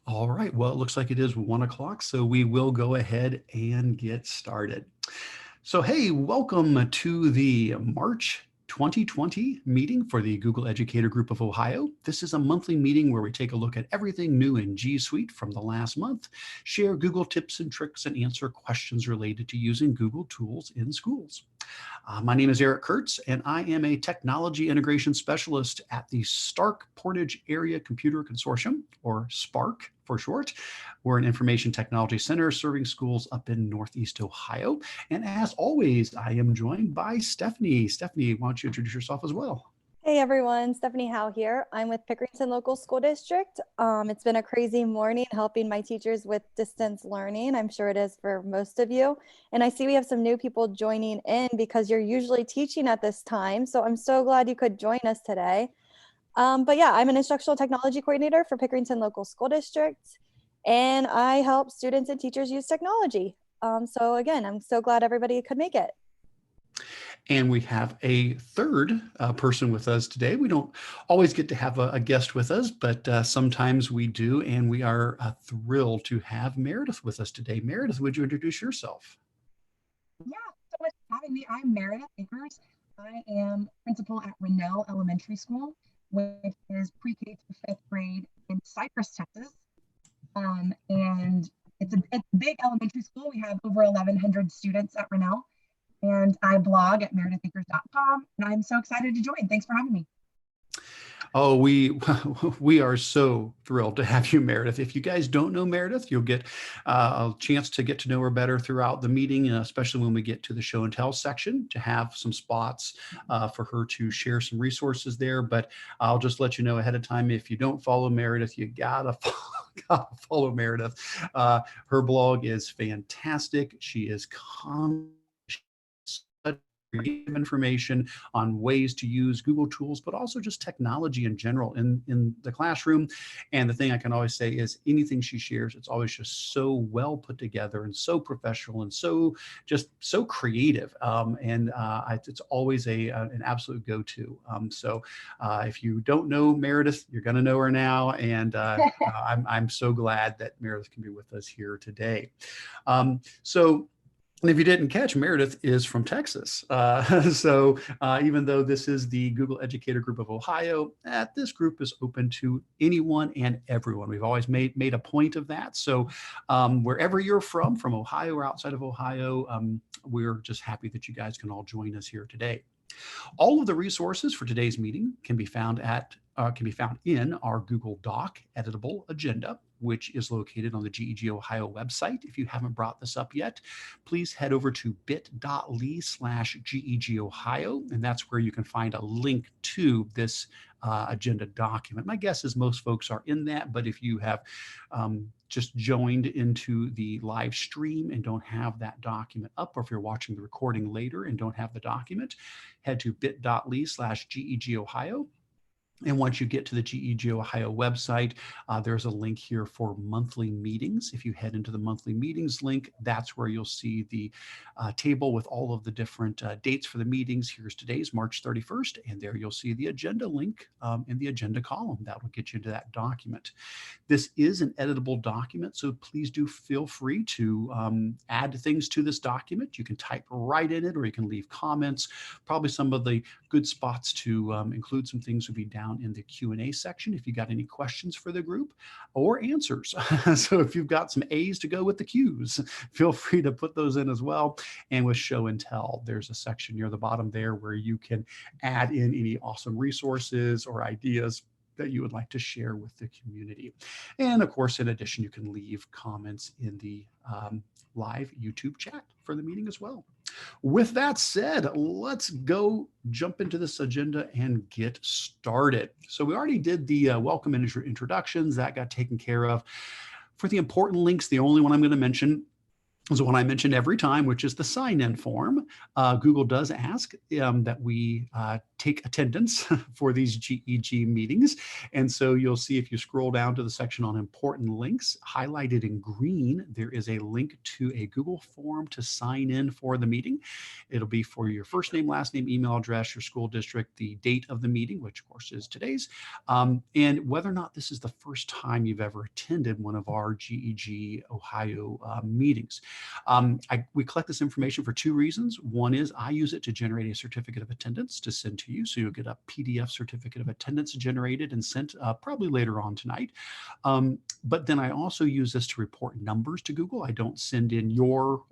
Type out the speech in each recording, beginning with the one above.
All right, well, it looks like it is 1 o'clock, so we will go ahead and get started. So, hey, welcome to the March 2020 meeting for the Google Educator Group of Ohio. This is a monthly meeting where we take a look at everything new in G Suite from the last month, share Google tips and tricks, and answer questions related to using Google tools in schools. My name is Eric Curts, and I am a technology integration specialist at the Stark Portage Area Computer Consortium, or SPARC for short. We're an information technology center serving schools up in Northeast Ohio. And as always, I am joined by Stephanie. Stephanie, why don't you introduce yourself as well? Hey everyone, Stephanie Howell here. I'm with Pickerington Local School District. It's been a crazy morning helping my teachers with distance learning. I'm sure it is for most of you. And I see we have some new people joining in because you're usually teaching at this time. So I'm so glad you could join us today. But yeah, I'm an instructional technology coordinator for Pickerington Local School District, and I help students and teachers use technology. So again, I'm so glad everybody could make it. And we have a third person with us today. We don't always get to have a guest with us, but sometimes we do. And we are thrilled to have Meredith with us today. Meredith, would you introduce yourself? Yeah, so much for having me. I'm Meredith Akers. I am principal at Rennell Elementary School, which is pre-K to fifth grade in Cypress, Texas. And it's a big elementary school. We have over 1,100 students at Rennell. And I blog at meredithakers.com. And I'm so excited to join. Thanks for having me. Oh, we are so thrilled to have you, Meredith. If you guys don't know Meredith, you'll get a chance to get to know her better throughout the meeting, especially when we get to the show and tell section, to have some spots for her to share some resources there. But I'll just let you know ahead of time, if you don't follow Meredith, you gotta follow Meredith. Her blog is fantastic. She is information on ways to use Google tools, but also just technology in general in the classroom. And the thing I can always say is anything she shares, it's always just so well put together and so professional and so creative. It's always an absolute go-to. So if you don't know Meredith, you're going to know her now. And I'm so glad that Meredith can be with us here today. And if you didn't catch, Meredith is from Texas. So even though this is the Google Educator Group of Ohio, this group is open to anyone and everyone. We've always made a point of that. So wherever you're from Ohio or outside of Ohio, we're just happy that you guys can all join us here today. All of the resources for today's meeting can be found in our Google Doc editable agenda, which is located on the GEG Ohio website. If you haven't brought this up yet, please head over to bit.ly/GEG Ohio, and that's where you can find a link to this agenda document. My guess is most folks are in that, but if you have just joined into the live stream and don't have that document up, or if you're watching the recording later and don't have the document, head to bit.ly/GEG Ohio. And once you get to the GEG Ohio website, there's a link here for monthly meetings. If you head into the monthly meetings link, that's where you'll see the table with all of the different dates for the meetings. Here's today's March 31st, and there you'll see the agenda link in the agenda column. That will get you into that document. This is an editable document, so please do feel free to add things to this document. You can type right in it, or you can leave comments. Probably some of the good spots to include some things would be down in the Q&A section if you got any questions for the group or answers. So if you've got some A's to go with the Q's, feel free to put those in as well. And with show and tell, there's a section near the bottom there where you can add in any awesome resources or ideas that you would like to share with the community. And of course, in addition, you can leave comments in the live YouTube chat for the meeting as well. With that said, let's go jump into this agenda and get started. So we already did the welcome and introductions. That got taken care of. For the important links, the only one I'm going to mention is the one I mention every time, which is the sign-in form. Google does ask that we take attendance for these GEG meetings. And so you'll see if you scroll down to the section on important links, highlighted in green, there is a link to a Google form to sign in for the meeting. It'll be for your first name, last name, email address, your school district, the date of the meeting, which of course is today's, and whether or not this is the first time you've ever attended one of our GEG Ohio meetings. We collect this information for two reasons. One is I use it to generate a certificate of attendance to send to you. So you'll get a PDF certificate of attendance generated and sent probably later on tonight. But then I also use this to report numbers to Google. I don't send in your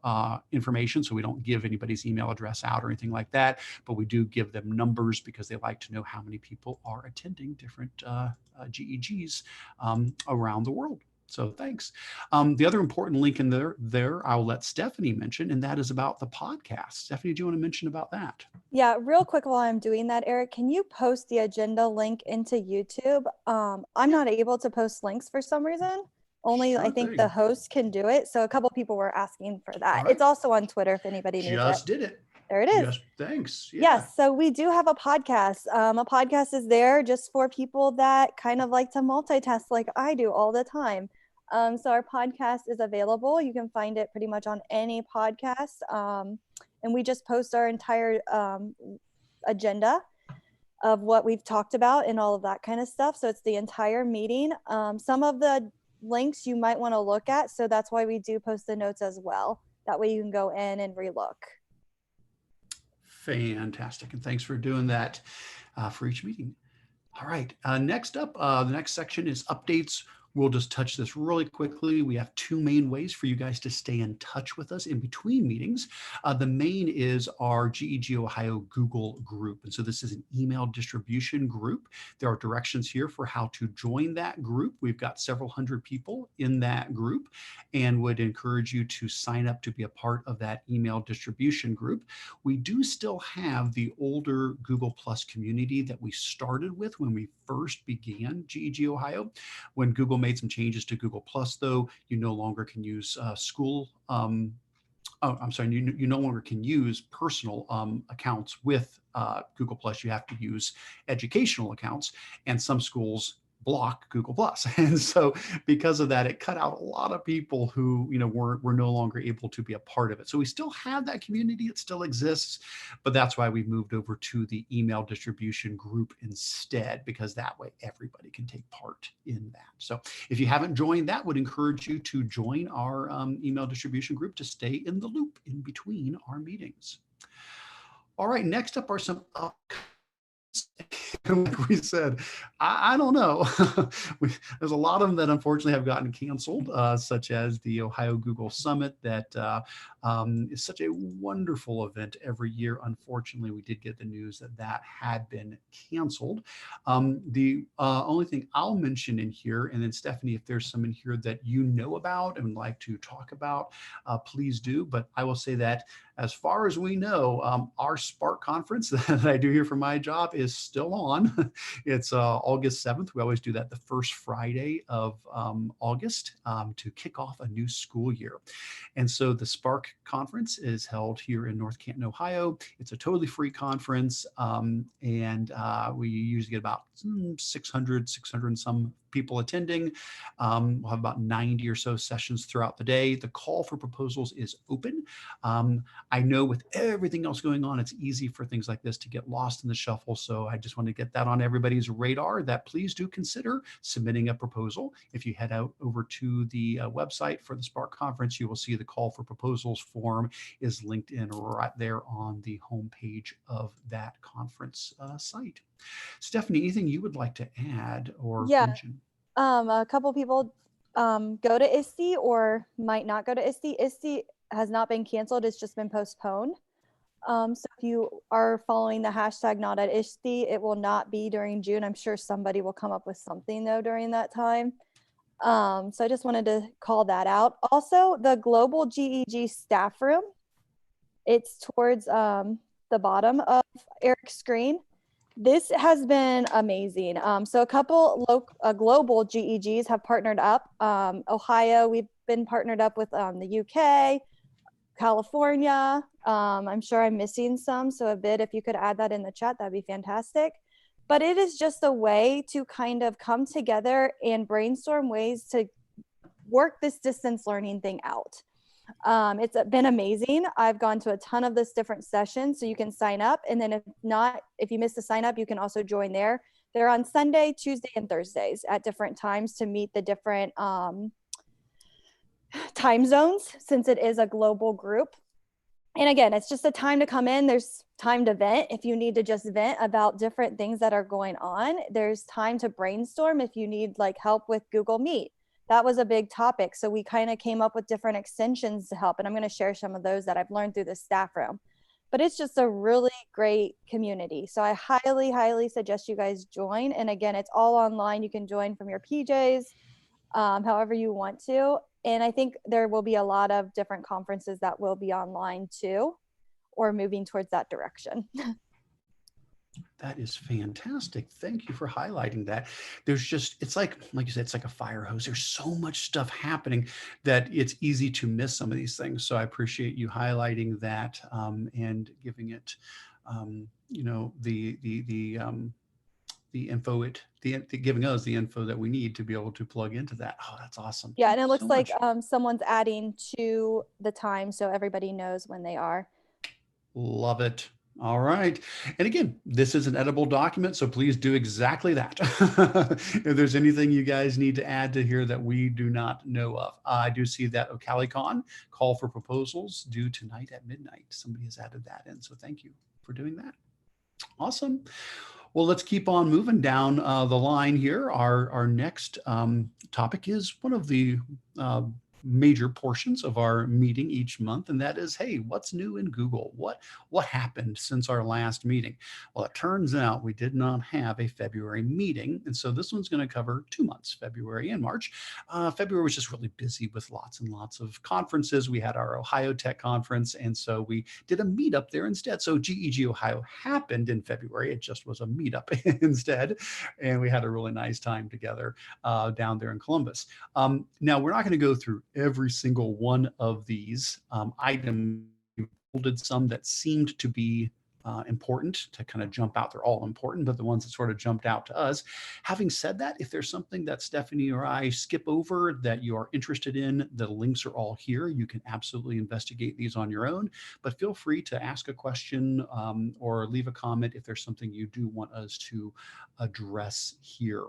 information, so we don't give anybody's email address out or anything like that, but we do give them numbers because they like to know how many people are attending different GEGs around the world. So thanks. The other important link in there I'll let Stephanie mention, and that is about the podcast. Stephanie, do you want to mention about that? Yeah, real quick while I'm doing that, Eric, can you post the agenda link into YouTube? I'm not able to post links for some reason. Only Sure I think thing. the host can do it. So a couple people were asking for that. Right. It's also on Twitter if anybody needs Just it. did it. There it is. Yes, thanks. Yeah. Yes, so we do have a podcast. A podcast is there just for people that kind of like to multitask like I do all the time. So our podcast is available. You can find it pretty much on any podcast. And we just post our entire agenda of what we've talked about and all of that kind of stuff. So it's the entire meeting. Some of the links you might want to look at. So that's why we do post the notes as well. That way you can go in and relook. Fantastic. And thanks for doing that for each meeting. All right. Next up, the next section is updates. We'll just touch this really quickly. We have two main ways for you guys to stay in touch with us in between meetings. The main is our GEG Ohio Google group. And so this is an email distribution group. There are directions here for how to join that group. We've got several hundred people in that group and would encourage you to sign up to be a part of that email distribution group. We do still have the older Google Plus community that we started with when we first began GEG Ohio. When Google made some changes to Google Plus, though, you no longer can use you no longer can use personal accounts with Google Plus. You have to use educational accounts, and some schools block Google Plus. And so because of that, it cut out a lot of people who, were no longer able to be a part of it. So we still have that community. It still exists, but that's why we moved over to the email distribution group instead, because that way everybody can take part in that. So if you haven't joined, that would encourage you to join our email distribution group to stay in the loop in between our meetings. All right, next up are some like we said, I don't know. There's a lot of them that unfortunately have gotten canceled, such as the Ohio Google Summit that is such a wonderful event every year. Unfortunately, we did get the news that that had been canceled. The only thing I'll mention in here, and then Stephanie, if there's some in here that you know about and would like to talk about, please do. But I will say that as far as we know, our Spark conference that I do here for my job is still on. It's August 7th. We always do that the first Friday of August to kick off a new school year. And so the Spark conference is held here in North Canton, Ohio. It's a totally free conference. And we usually get about 600 and some people attending. We'll have about 90 or so sessions throughout the day. The call for proposals is open. I know with everything else going on, it's easy for things like this to get lost in the shuffle. So I just want to get that on everybody's radar that please do consider submitting a proposal. If you head out over to the website for the Spark conference, you will see the call for proposals form is linked in right there on the homepage of that conference site. Stephanie, anything you would like to add or mention? A couple people go to ISTE or might not go to ISTE. ISTE has not been canceled. It's just been postponed. So if you are following the hashtag not at ISTE, it will not be during June. I'm sure somebody will come up with something though during that time. So I just wanted to call that out. Also, the Global GEG staff room, it's towards the bottom of Eric's screen. This has been amazing. So a couple global GEGs have partnered up. Ohio, we've been partnered up with the UK. California. I'm sure I'm missing some. So a bit, if you could add that in the chat, that'd be fantastic. But it is just a way to kind of come together and brainstorm ways to work this distance learning thing out. It's been amazing. I've gone to a ton of this different sessions, so you can sign up. And then if you miss the sign up, you can also join there. They're on Sunday, Tuesday, and Thursdays at different times to meet the different time zones, since it is a global group. And again, it's just a time to come in. There's time to vent if you need to just vent about different things that are going on. There's time to brainstorm if you need like help with Google Meet. That was a big topic. So we kind of came up with different extensions to help. And I'm going to share some of those that I've learned through the staff room. But it's just a really great community. So I highly, highly suggest you guys join. And again, it's all online. You can join from your PJs, however you want to. And I think there will be a lot of different conferences that will be online too, or moving towards that direction. That is fantastic. Thank you for highlighting that. There's just, it's like you said, it's like a fire hose. There's so much stuff happening that it's easy to miss some of these things. So I appreciate you highlighting that and giving it, you know, the info, giving us the info that we need to be able to plug into that. Oh, that's awesome. Yeah, Thank and it you looks so like much. someone's adding to the time so everybody knows when they are. Love it. All right. And again, this is an editable document, so please do exactly that. If there's anything you guys need to add to here that we do not know of. I do see that OcaliCon call for proposals due tonight at midnight. Somebody has added that in, so thank you for doing that. Awesome. Well, let's keep on moving down the line here. Our next topic is one of the major portions of our meeting each month, and that is, hey, what's new in Google? What happened since our last meeting? Well, it turns out we did not have a February meeting, and so this one's going to cover 2 months, February and March. February was just really busy with lots and lots of conferences. We had our Ohio Tech conference, and so we did a meetup there instead. So GEG Ohio happened in February. It just was a meetup instead, and we had a really nice time together down there in Columbus. Now, we're not going to go through every single one of these items. We folded some that seemed to be important to kind of jump out. They're all important, but the ones that sort of jumped out to us. Having said that, if there's something that Stephanie or I skip over that you are interested in, the links are all here. You can absolutely investigate these on your own, but feel free to ask a question or leave a comment if there's something you do want us to address here.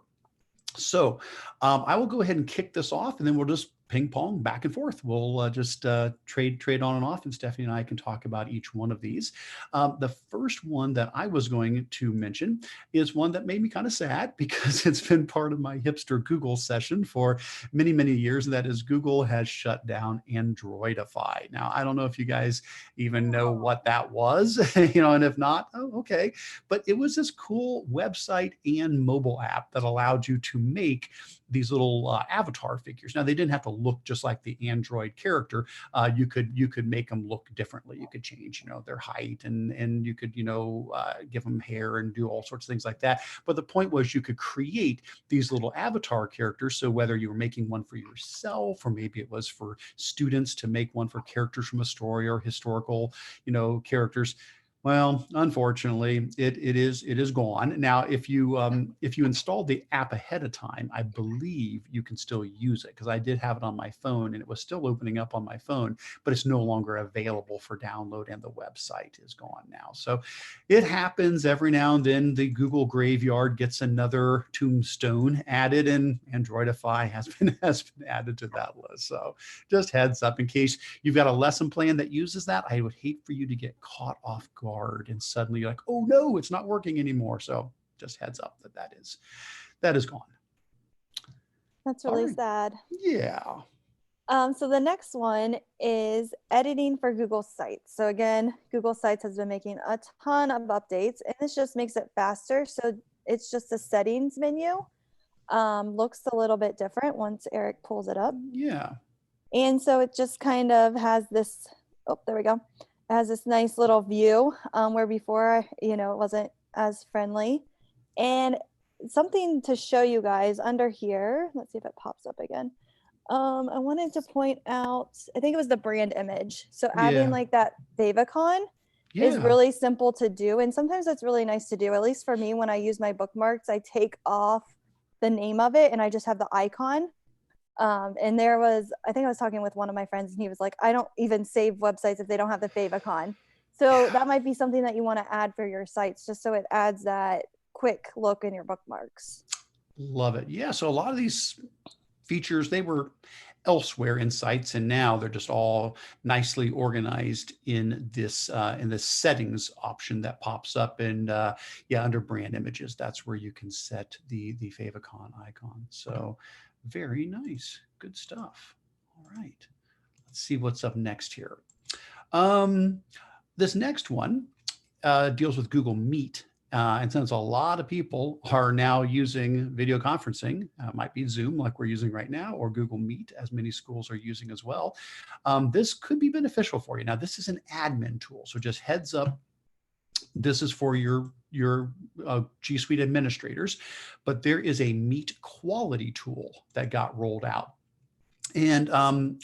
So I will go ahead and kick this off, and then we'll just ping pong back and forth. We'll just trade on and off, and Stephanie and I can talk about each one of these. The first one that I was going to mention is one that made me kind of sad because it's been part of my hipster Google session for many, many years, and that is Google has shut down Androidify. Now, I don't know if you guys even know what that was, you know, and if not, oh, okay. But it was this cool website and mobile app that allowed you to make these little avatar figures. Now, they didn't have to look just like the Android character. You could make them look differently. You could change, you know, their height, and you could, you know, give them hair and do all sorts of things like that. But the point was you could create these little avatar characters. So whether you were making one for yourself, or maybe it was for students to make one for characters from a story or historical, you know, characters. Well, unfortunately, it is gone. Now, if you install the app ahead of time, I believe you can still use it, because I did have it on my phone and it was still opening up on my phone, but it's no longer available for download, and the website is gone now. So it happens every now and then. The Google graveyard gets another tombstone added, and Androidify has been added to that list. So just heads up, in case you've got a lesson plan that uses that, I would hate for you to get caught off guard and suddenly you're like, oh no, it's not working anymore. So just heads up that is gone. That's really right. sad. Yeah. So the next one is editing for Google Sites. So again, Google Sites has been making a ton of updates, and this just makes it faster. So it's just a settings menu. Looks a little bit different once Eric pulls it up. Yeah. And so it just kind of has this, oh, there we go. It has this nice little view where before, you know, it wasn't as friendly. And something to show you guys under here, let's see if it pops up again. I wanted to point out, I think it was the brand image. So adding Yeah. like that favicon is Yeah. really simple to do. And sometimes that's really nice to do. At least for me, when I use my bookmarks, I take off the name of it and I just have the icon. And there was, I think I was talking with one of my friends and he was like, I don't even save websites if they don't have the favicon. So that might be something that you want to add for your sites, just so it adds that quick look in your bookmarks. Love it. Yeah. So a lot of these features, they were elsewhere in sites, and now they're just all nicely organized in this settings option that pops up. And yeah, under brand images, that's where you can set the favicon icon. So very nice. Good stuff. All right. Let's see what's up next here. Um, this next one deals with Google Meet. And since a lot of people are now using video conferencing, might be Zoom like we're using right now, or Google Meet, as many schools are using as well, this could be beneficial for you. Now, this is an admin tool, so just heads up, this is for your G Suite administrators, but there is a Meet quality tool that got rolled out. And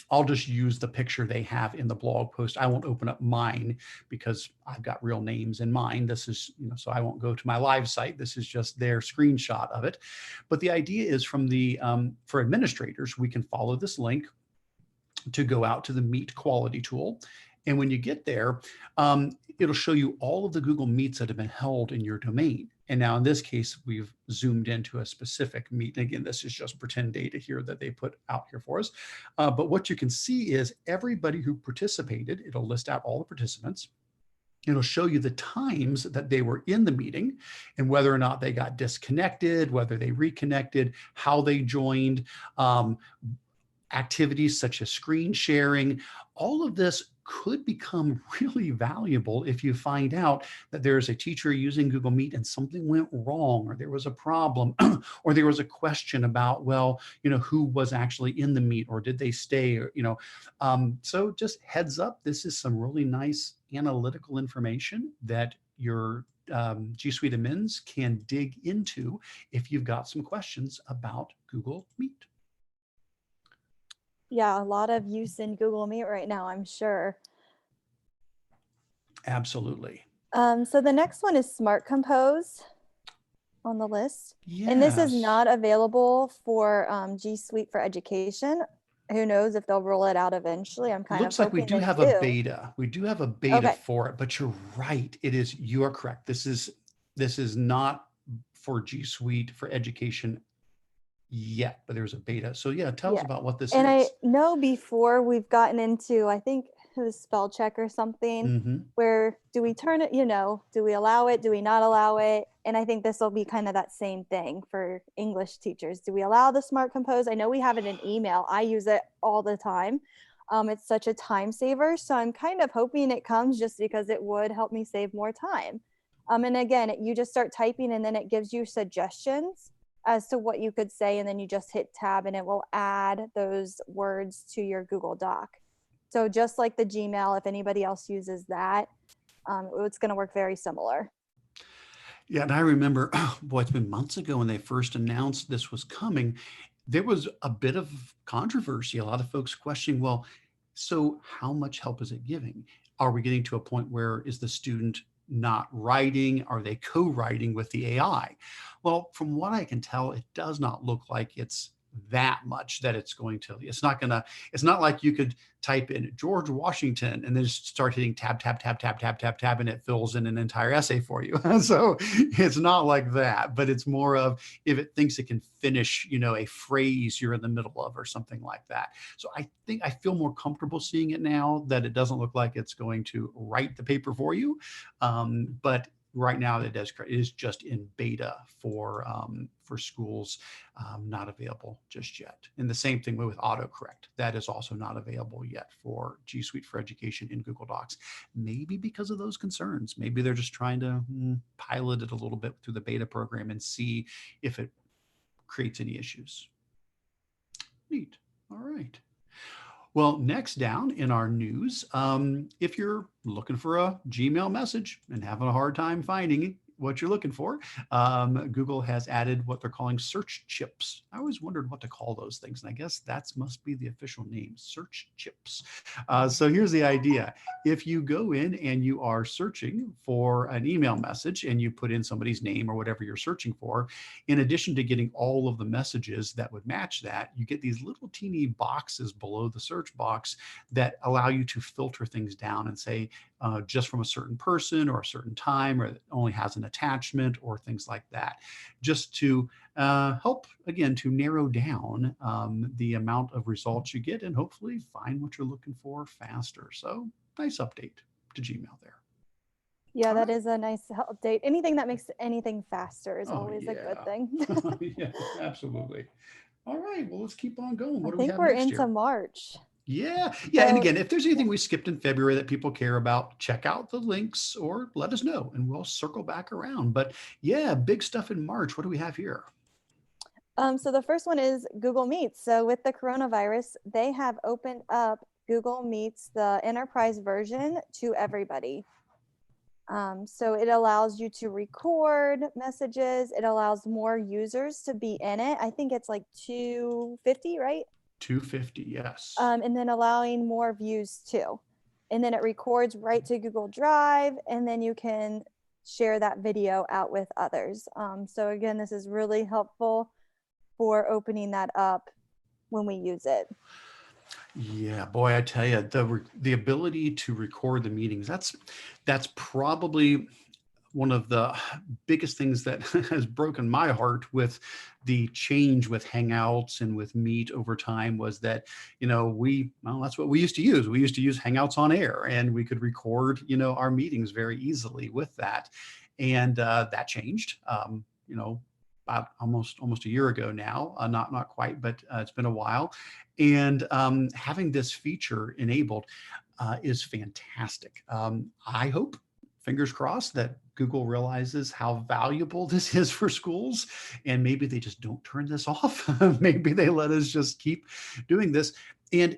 I'll just use the picture they have in the blog post. I won't open up mine because I've got real names in mine. This is, so I won't go to my live site. This is just their screenshot of it. But the idea is from for administrators, we can follow this link to go out to the Meet quality tool. And when you get there, it'll show you all of the Google Meets that have been held in your domain. And now in this case, we've zoomed into a specific Meet. And again, this is just pretend data here that they put out here for us. But what you can see is everybody who participated, it'll list out all the participants. It'll show you the times that they were in the meeting and whether or not they got disconnected, whether they reconnected, how they joined, activities such as screen sharing. All of this could become really valuable if you find out that there's a teacher using Google Meet and something went wrong, or there was a problem, or there was a question about, well, who was actually in the meet, or did they stay, or, so just heads up, this is some really nice analytical information that your G Suite admins can dig into if you've got some questions about Google Meet. Yeah, a lot of use in Google Meet right now, I'm sure. Absolutely. So the next one is Smart Compose on the list. Yes. And this is not available for G Suite for Education. Who knows if they'll roll it out eventually. I'm kind Looks of like we hoping do have a beta. We do have a beta for it, but you're right. You are correct. This is not for G Suite for Education yet, but there's a beta. So yeah, tell us about what this is. And I know before we've gotten into, I think it was spell check or something, where do we turn it, do we allow it? Do we not allow it? And I think this will be kind of that same thing for English teachers. Do we allow the Smart Compose? I know we have it in email. I use it all the time. It's such a time saver. So I'm kind of hoping it comes just because it would help me save more time. And again, you just start typing and then it gives you suggestions as to what you could say, and then you just hit tab and it will add those words to your Google Doc. So just like the Gmail, if anybody else uses that, it's going to work very similar. Yeah, and I remember, boy, it's been months ago when they first announced this was coming. There was a bit of controversy, a lot of folks questioning, well, so how much help is it giving? Are we getting to a point where is the student not writing? Are they co-writing with the AI? Well, from what I can tell, it does not look like it's that much that it's going to, it's not like you could type in George Washington and then just start hitting tab, tab, tab, tab, tab, tab, tab, and it fills in an entire essay for you. So it's not like that, but it's more of if it thinks it can finish, a phrase you're in the middle of or something like that. So I think I feel more comfortable seeing it now that it doesn't look like it's going to write the paper for you. But right now it is just in beta for schools, not available just yet. And the same thing with autocorrect. That is also not available yet for G Suite for Education in Google Docs. Maybe because of those concerns. Maybe they're just trying to pilot it a little bit through the beta program and see if it creates any issues. Neat. All right. Well, next down in our news, if you're looking for a Gmail message and having a hard time finding what you're looking for. Google has added what they're calling search chips. I always wondered what to call those things, and I guess that must be the official name, search chips. So here's the idea. If you go in and you are searching for an email message and you put in somebody's name or whatever you're searching for, in addition to getting all of the messages that would match that, you get these little teeny boxes below the search box that allow you to filter things down and say, just from a certain person or a certain time, or it only has an attachment or things like that, just to help, again, to narrow down the amount of results you get and hopefully find what you're looking for faster. So nice update to Gmail there. Yeah, All that right. is a nice update. Anything that makes anything faster is Oh, always a good yeah. thing. Yeah, absolutely. All right, well, let's keep on going. I What do we think have we're next into year? March. Yeah, yeah. And So again, if there's anything we skipped in February that people care about, check out the links or let us know and we'll circle back around. But yeah, big stuff in March. What do we have here? So the first one is Google Meets. So with the coronavirus, they have opened up Google Meets, the enterprise version, to everybody. So it allows you to record messages. It allows more users to be in it. I think it's like 250, right? 250, yes. And then allowing more views too. And then it records right to Google Drive, and then you can share that video out with others. So again, this is really helpful for opening that up when we use it. Yeah, boy, I tell you, the ability to record the meetings, that's probably one of the biggest things that has broken my heart with the change with Hangouts and with Meet over time was that, well, that's what we used to use. We used to use Hangouts on air and we could record, our meetings very easily with that. And that changed, about almost a year ago now, not quite, but it's been a while. And having this feature enabled is fantastic. I hope, fingers crossed, that Google realizes how valuable this is for schools and maybe they just don't turn this off. Maybe they let us just keep doing this. And,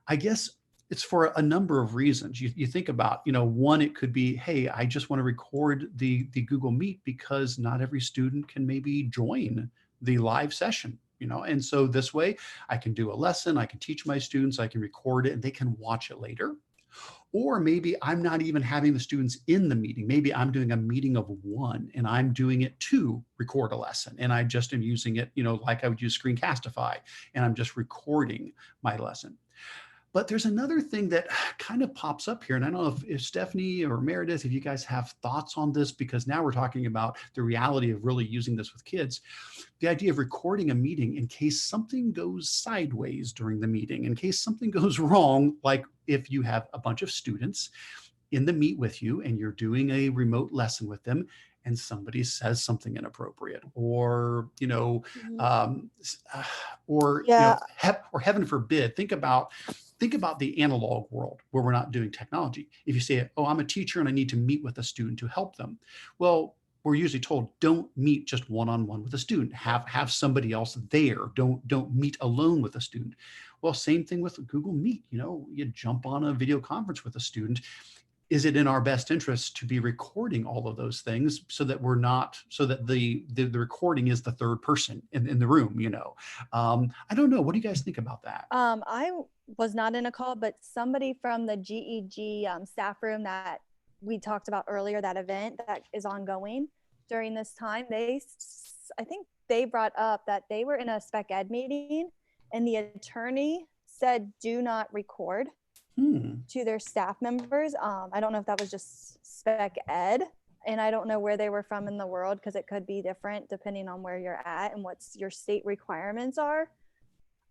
I guess it's for a number of reasons. You think about, one, it could be, hey, I just want to record the Google Meet because not every student can maybe join the live session. And so this way I can do a lesson, I can teach my students, I can record it and they can watch it later. Or maybe I'm not even having the students in the meeting. Maybe I'm doing a meeting of one and I'm doing it to record a lesson. And I just am using it, like I would use Screencastify, and I'm just recording my lesson. But there's another thing that kind of pops up here. And I don't know if Stephanie or Meredith, if you guys have thoughts on this, because now we're talking about the reality of really using this with kids. The idea of recording a meeting in case something goes sideways during the meeting, in case something goes wrong, like if you have a bunch of students in the meet with you and you're doing a remote lesson with them and somebody says something inappropriate or Yeah. or heaven forbid, think about the analog world where we're not doing technology. If you say, oh, I'm a teacher and I need to meet with a student to help them, well, we're usually told don't meet just one-on-one with a student, have somebody else there, don't meet alone with a student. Well, same thing with Google Meet. You jump on a video conference with a student. Is it in our best interest to be recording all of those things so that the recording is the third person in the room? I don't know. What do you guys think about that? I was not in a call, but somebody from the GEG staff room that we talked about earlier, that event that is ongoing during this time, I think they brought up that they were in a spec ed meeting and the attorney said, do not record to their staff members. I don't know if that was just spec ed, and I don't know where they were from in the world because it could be different depending on where you're at and what's your state requirements are.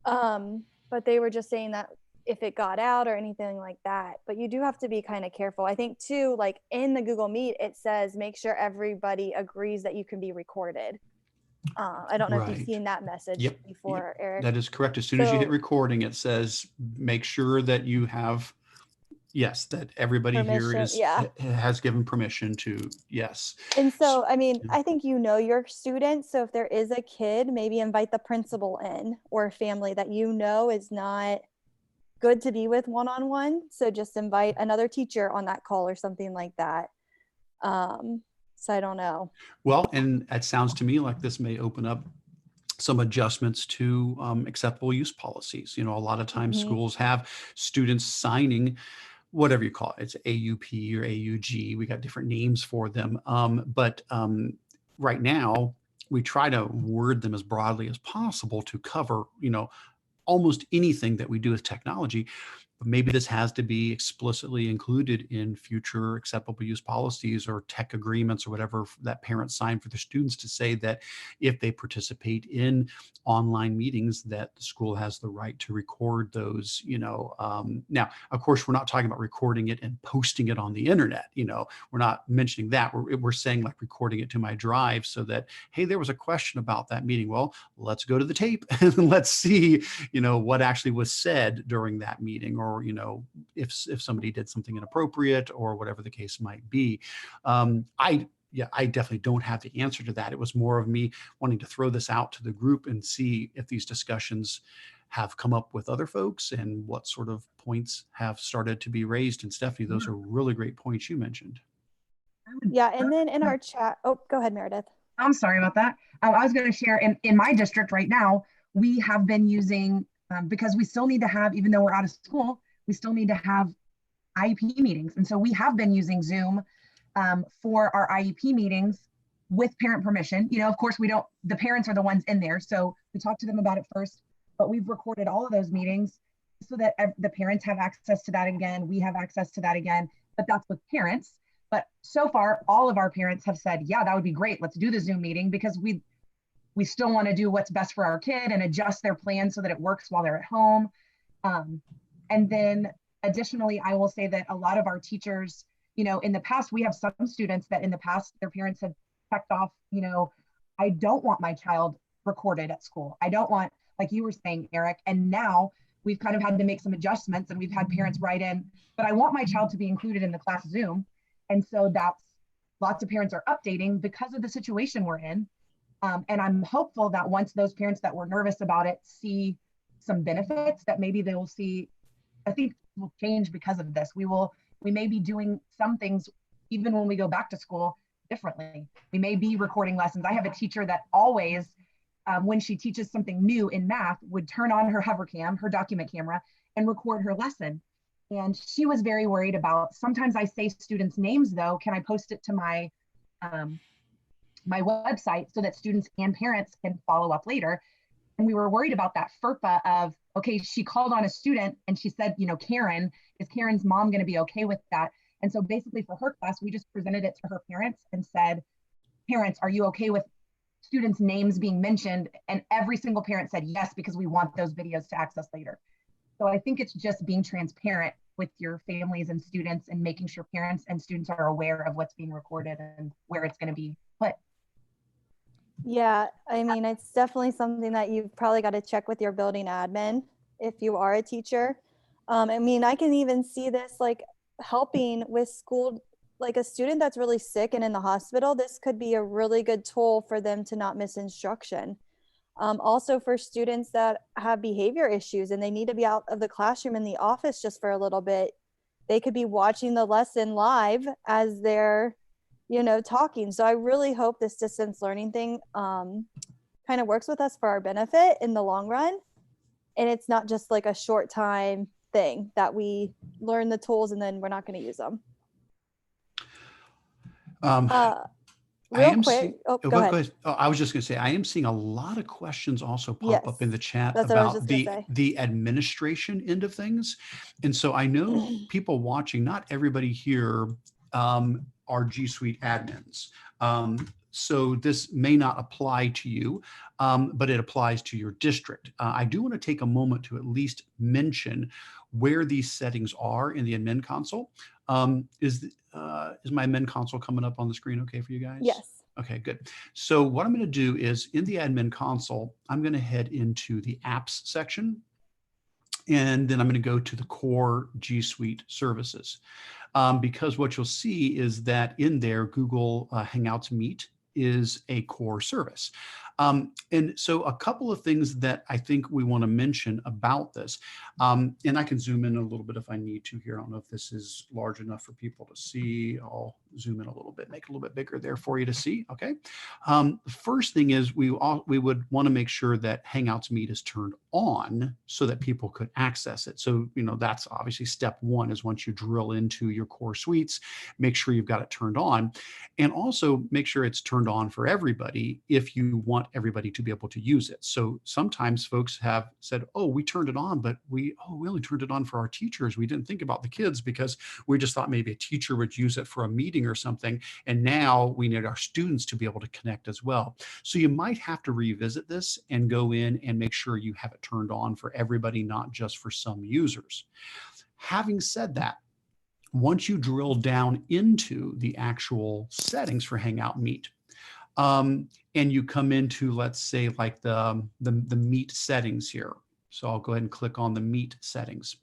But they were just saying that if it got out or anything like that, but you do have to be kind of careful. I think too, like in the Google Meet, it says, make sure everybody agrees that you can be recorded. I don't know if you've Right. seen that message before, Yep. Eric. That is correct. As soon as you hit recording, it says, make sure that you have, yes, that everybody here has given permission to, yes. And so, I mean, I think your students. So if there is a kid, maybe invite the principal in or a family that is not good to be with one-on-one. So just invite another teacher on that call or something like that. So I don't know. Well, and it sounds to me like this may open up some adjustments to acceptable use policies. You know, a lot of times Mhm. schools have students signing whatever you call it. It's AUP or AUG. We got different names for them. But right now, we try to word them as broadly as possible to cover, you know, almost anything that we do with technology. But maybe this has to be explicitly included in future acceptable use policies or tech agreements or whatever that parents sign for their students, to say that if they participate in online meetings, that the school has the right to record those. You know, now, of course, we're not talking about recording it and posting it on the internet. You know, we're not mentioning that. We're saying like recording it to my drive, so that, hey, there was a question about that meeting. Well, let's go to the tape and let's see, you know, what actually was said during that meeting, or, you know, if somebody did something inappropriate or whatever the case might be. I definitely don't have the answer to that. It was more of me wanting to throw this out to the group and see if these discussions have come up with other folks and what sort of points have started to be raised. And Stephanie, those are really great points you mentioned. Yeah, and then in our chat, oh, go ahead, Meredith. I'm sorry about that. I was going to share in my district right now, we have been using, because we still need to have, even though we're out of school, we still need to have IEP meetings. And so we have been using Zoom for our IEP meetings with parent permission. You know, of course, the parents are the ones in there. So we talked to them about it first, but we've recorded all of those meetings so that the parents have access to that again. We have access to that again, but that's with parents. But so far, all of our parents have said, yeah, that would be great. Let's do the Zoom meeting, because we still want to do what's best for our kid and adjust their plan so that it works while they're at home. And then additionally, I will say that a lot of our teachers, you know, in the past, we have some students that in the past, their parents have checked off, you know, I don't want my child recorded at school. I don't want, like you were saying, Eric, and now we've kind of had to make some adjustments, and we've had parents write in, but I want my child to be included in the class Zoom. And so that's, lots of parents are updating because of the situation we're in. And I'm hopeful that once those parents that were nervous about it see some benefits, that maybe they will see, I think will change because of this. We may be doing some things even when we go back to school differently. We may be recording lessons. I have a teacher that always, when she teaches something new in math, would turn on her hover cam, her document camera, and record her lesson. And she was very worried about, sometimes I say students' names though, can I post it to my my website so that students and parents can follow up later? And we were worried about that FERPA of, okay, she called on a student and she said, you know, Karen, is Karen's mom going to be okay with that? And so basically for her class, we just presented it to her parents and said, parents, are you okay with students' names being mentioned? And every single parent said yes, because we want those videos to access later. So I think it's just being transparent with your families and students and making sure parents and students are aware of what's being recorded and where it's going to be put. Yeah, I mean, it's definitely something that you've probably got to check with your building admin if you are a teacher. I mean, I can even see this like helping with school, like a student that's really sick and in the hospital. This could be a really good tool for them to not miss instruction. Also for students that have behavior issues and they need to be out of the classroom in the office just for a little bit, they could be watching the lesson live as they're, you know, talking. So I really hope this distance learning thing kind of works with us for our benefit in the long run. And it's not just like a short time thing that we learn the tools and then we're not going to use them. Real quick. Go ahead. Oh, I was just going to say, I am seeing a lot of questions also pop up in the chat about the administration end of things. And so I know people watching, not everybody here are G Suite admins. So this may not apply to you, but it applies to your district. I do want to take a moment to at least mention where these settings are in the admin console. Is my admin console coming up on the screen okay for you guys? Yes. Okay, good. So what I'm going to do is in the admin console, I'm going to head into the apps section, and then I'm going to go to the core G Suite services. Because what you'll see is that in there, Google Hangouts Meet is a core service. And so a couple of things that I think we want to mention about this, and I can zoom in a little bit if I need to here. I don't know if this is large enough for people to see. I'll zoom in a little bit, make it a little bit bigger there for you to see. Okay. The first thing is we would want to make sure that Hangouts Meet is turned on so that people could access it. So, that's obviously step one, is once you drill into your core suites, make sure you've got it turned on, and also make sure it's turned on for everybody if you want everybody to be able to use it. So sometimes folks have said, oh, we turned it on, but we only turned it on for our teachers. We didn't think about the kids because we just thought maybe a teacher would use it for a meeting or something. And now we need our students to be able to connect as well. So you might have to revisit this and go in and make sure you have it turned on for everybody, not just for some users. Having said that, once you drill down into the actual settings for Hangout Meet, and you come into, let's say, like the Meet settings here. So I'll go ahead and click on the Meet settings.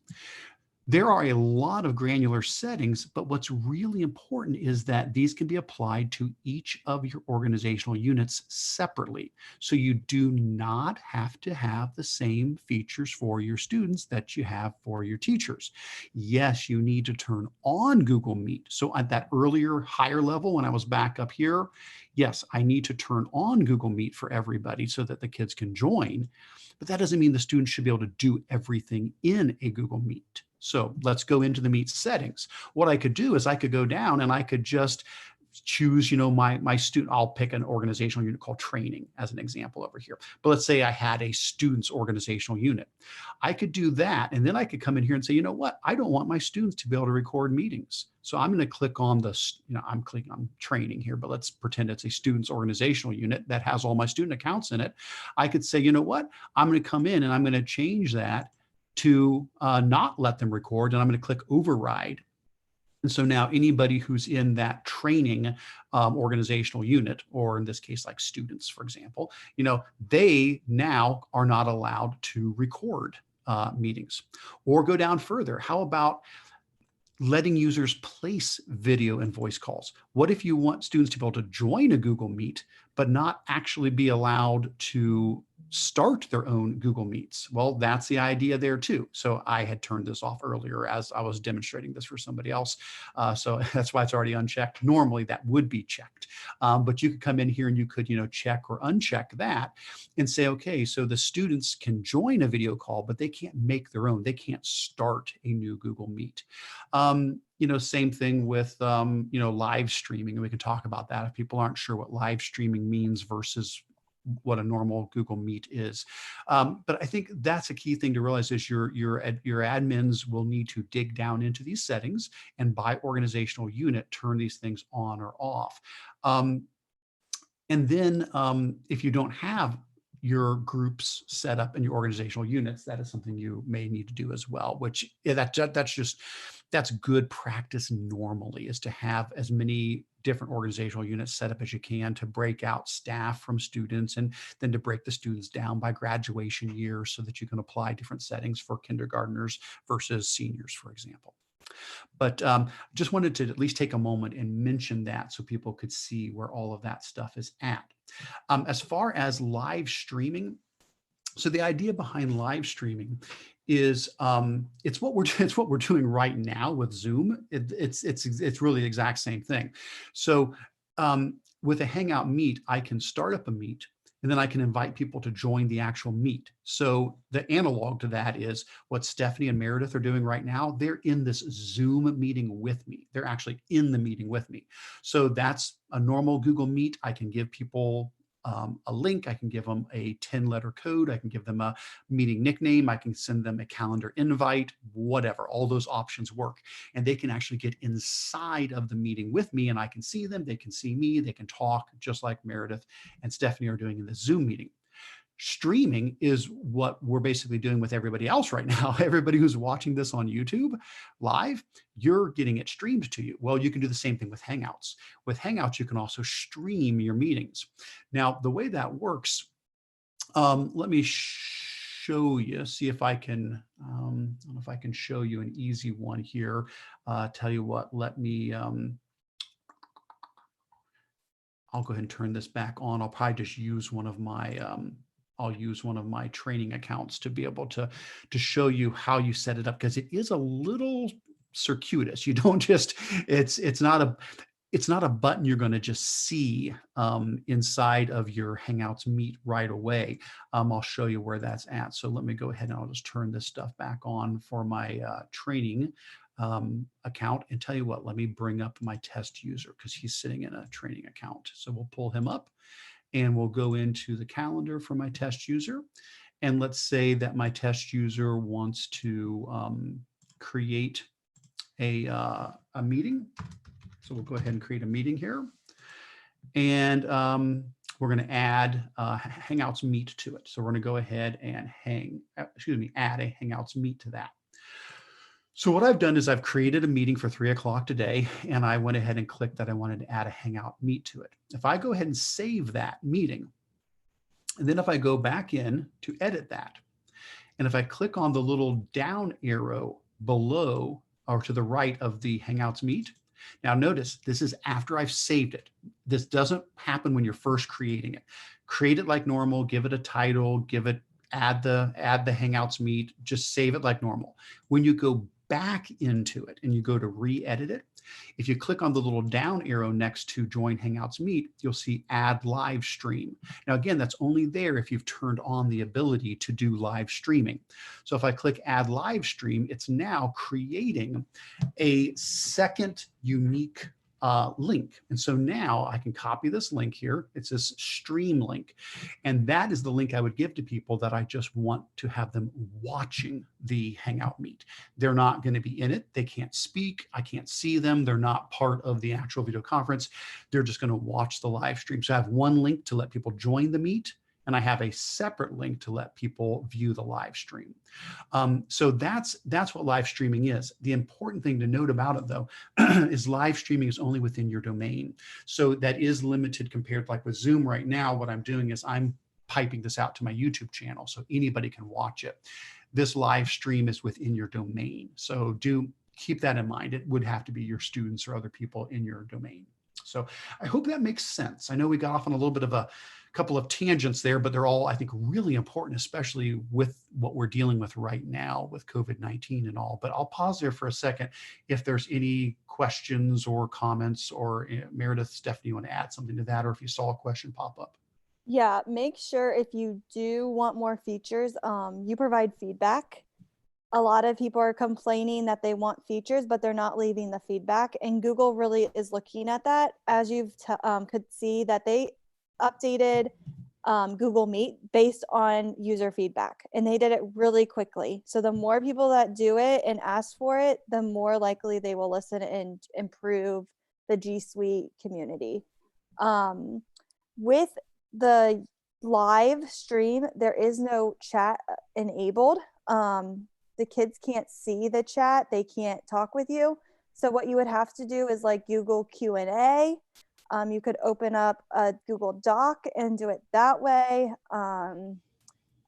There are a lot of granular settings, but what's really important is that these can be applied to each of your organizational units separately. So you do not have to have the same features for your students that you have for your teachers. Yes, you need to turn on Google Meet. So at that earlier higher level, when I was back up here, yes, I need to turn on Google Meet for everybody so that the kids can join, but that doesn't mean the students should be able to do everything in a Google Meet. So let's go into the Meet settings. What I could do is I could go down and I could just choose, my student. I'll pick an organizational unit called training as an example over here. But let's say I had a students organizational unit. I could do that. And then I could come in here and say, you know what? I don't want my students to be able to record meetings. So I'm going to click on I'm clicking on training here, but let's pretend it's a students organizational unit that has all my student accounts in it. I could say, you know what? I'm going to come in and I'm going to change that to not let them record, and I'm going to click override. And so now anybody who's in that training organizational unit, or in this case, like students, for example, they now are not allowed to record meetings. Or go down further. How about letting users place video and voice calls? What if you want students to be able to join a Google Meet, but not actually be allowed to start their own Google Meets? Well, that's the idea there too. So I had turned this off earlier as I was demonstrating this for somebody else. So that's why it's already unchecked. Normally that would be checked, but you could come in here and you could, check or uncheck that and say, okay, so the students can join a video call, but they can't make their own. They can't start a new Google Meet. Same thing with, live streaming. And we can talk about that if people aren't sure what live streaming means versus what a normal Google Meet is. But I think that's a key thing to realize is your admins will need to dig down into these settings and by organizational unit, turn these things on or off. And then if you don't have your groups set up in your organizational units, that is something you may need to do as well, which that's good practice normally, is to have as many different organizational units set up as you can to break out staff from students, and then to break the students down by graduation year so that you can apply different settings for kindergartners versus seniors, for example. But just wanted to at least take a moment and mention that so people could see where all of that stuff is at. As far as live streaming, so the idea behind live streaming is it's what we're doing right now with Zoom. It's really the exact same thing. So with a Hangout Meet, I can start up a meet, and then I can invite people to join the actual meet. So the analog to that is what Stephanie and Meredith are doing right now. They're in this Zoom meeting with me. They're actually in the meeting with me. So that's a normal Google Meet. I can give people a link. I can give them a 10-letter code. I can give them a meeting nickname. I can send them a calendar invite, whatever. All those options work. And they can actually get inside of the meeting with me, and I can see them. They can see me. They can talk just like Meredith and Stephanie are doing in the Zoom meeting. Streaming is what we're basically doing with everybody else right now. Everybody who's watching this on YouTube live, you're getting it streamed to you. Well, you can do the same thing with Hangouts. With Hangouts, you can also stream your meetings. Now, the way that works, let me show you, see if I can, I don't know if I can show you an easy one here. Tell you what, let me, I'll go ahead and turn this back on. I'll probably just use one of my I'll use one of my training accounts to be able to show you how you set it up, because it is a little circuitous. You don't just, it's not a button you're going to just see inside of your Hangouts Meet right away. I'll show you where that's at. So let me go ahead and I'll just turn this stuff back on for my training account, and tell you what, let me bring up my test user because he's sitting in a training account. So we'll pull him up and we'll go into the calendar for my test user. And let's say that my test user wants to create a meeting. So we'll go ahead and create a meeting here. And we're going to add Hangouts Meet to it. So we're going to go ahead and add a Hangouts Meet to that. So what I've done is I've created a meeting for 3 o'clock today, and I went ahead and clicked that I wanted to add a Hangout Meet to it. If I go ahead and save that meeting, and then if I go back in to edit that, and if I click on the little down arrow below or to the right of the Hangouts Meet, now notice this is after I've saved it. This doesn't happen when you're first creating it. Create it like normal, give it a title, add the Hangouts Meet, just save it like normal. When you go back into it and you go to re-edit it, if you click on the little down arrow next to join Hangouts Meet, you'll see add live stream. Now again, that's only there if you've turned on the ability to do live streaming. So if I click add live stream, it's now creating a second unique link. And so now I can copy this link here. It's this stream link. And that is the link I would give to people that I just want to have them watching the Hangout Meet. They're not going to be in it. They can't speak. I can't see them. They're not part of the actual video conference. They're just going to watch the live stream. So I have one link to let people join the meet, and I have a separate link to let people view the live stream. So that's what live streaming is. The important thing to note about it, though, is live streaming is only within your domain. So that is limited compared, like with Zoom right now. What I'm doing is I'm piping this out to my YouTube channel so anybody can watch it. This live stream is within your domain. So do keep that in mind. It would have to be your students or other people in your domain. So I hope that makes sense. I know we got off on a little bit of a couple of tangents there, but they're all, I think, really important, especially with what we're dealing with right now with COVID-19 and all. But I'll pause there for a second if there's any questions or comments, or Meredith, Stephanie, you want to add something to that, or if you saw a question pop up. Yeah, make sure if you do want more features, you provide feedback. A lot of people are complaining that they want features, but they're not leaving the feedback. And Google really is looking at that. As you've could see that they updated Google Meet based on user feedback, and they did it really quickly. So the more people that do it and ask for it, the more likely they will listen and improve the G Suite community. With the live stream, there is no chat enabled. The kids can't see the chat. They can't talk with you. So what you would have to do is like Google Q&A. You could open up a Google Doc and do it that way. You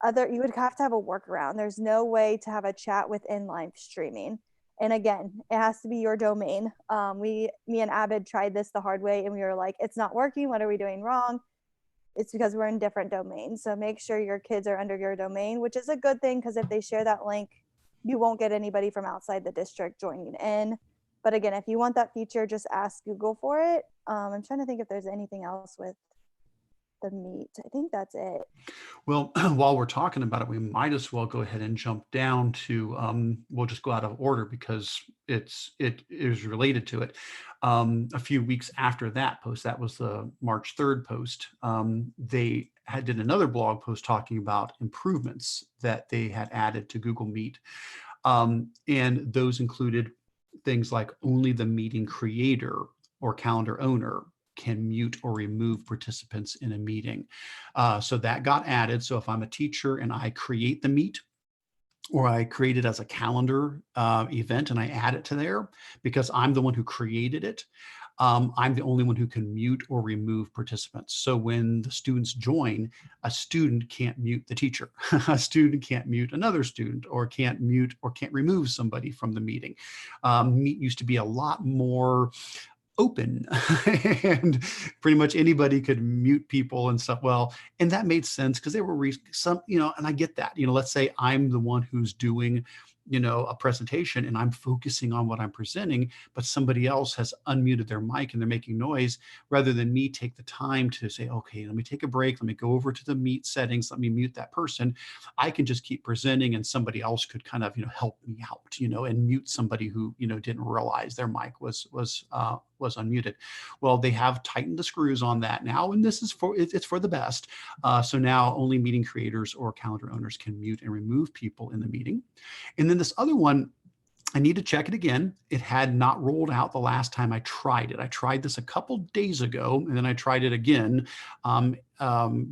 would have to have a workaround. There's no way to have a chat within live streaming. And again, it has to be your domain. Me and Avid tried this the hard way, and we were like, it's not working. What are we doing wrong? It's because we're in different domains. So make sure your kids are under your domain, which is a good thing, because if they share that link, you won't get anybody from outside the district joining in. But again, if you want that feature, just ask Google for it. I'm trying to think if there's anything else with the Meet. I think that's it. Well, while we're talking about it, we might as well go ahead and jump down to, we'll just go out of order because it is related to it. A few weeks after that post, that was the March 3rd post, they did another blog post talking about improvements that they had added to Google Meet. And those included things like only the meeting creator or calendar owner can mute or remove participants in a meeting. So that got added. So if I'm a teacher and I create the meet, or I create it as a calendar event and I add it to there, because I'm the one who created it, I'm the only one who can mute or remove participants. So when the students join, a student can't mute the teacher. A student can't mute another student, or can't mute or can't remove somebody from the meeting. Meet used to be a lot more open and pretty much anybody could mute people and stuff. Well, and that made sense because there were some, and I get that, let's say I'm the one who's doing, a presentation and I'm focusing on what I'm presenting, but somebody else has unmuted their mic and they're making noise. Rather than me take the time to say, okay, let me take a break, let me go over to the Meet settings, let me mute that person, I can just keep presenting and somebody else could kind of, help me out, and mute somebody who, didn't realize their mic was unmuted. Well, they have tightened the screws on that now, and this is it's for the best. So now only meeting creators or calendar owners can mute and remove people in the meeting. And then this other one, I need to check it again. It had not rolled out the last time I tried it. I tried this a couple days ago, and then I tried it again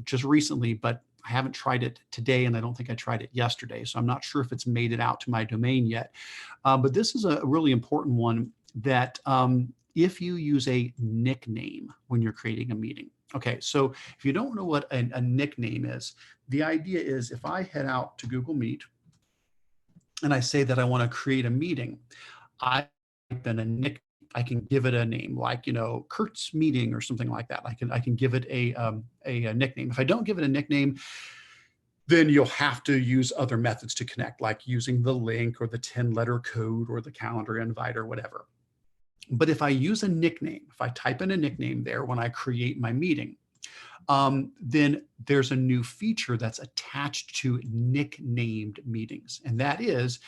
just recently, but I haven't tried it today, and I don't think I tried it yesterday. So I'm not sure if it's made it out to my domain yet. But this is a really important one that if you use a nickname when you're creating a meeting. Okay, so if you don't know what a nickname is, the idea is if I head out to Google Meet and I say that I want to create a meeting, I can give it a name like, Curts meeting or something like that. I can give it a nickname. If I don't give it a nickname, then you'll have to use other methods to connect, like using the link or the 10-letter code or the calendar invite or whatever. But if I use a nickname, if I type in a nickname there when I create my meeting, then there's a new feature that's attached to nicknamed meetings. And that is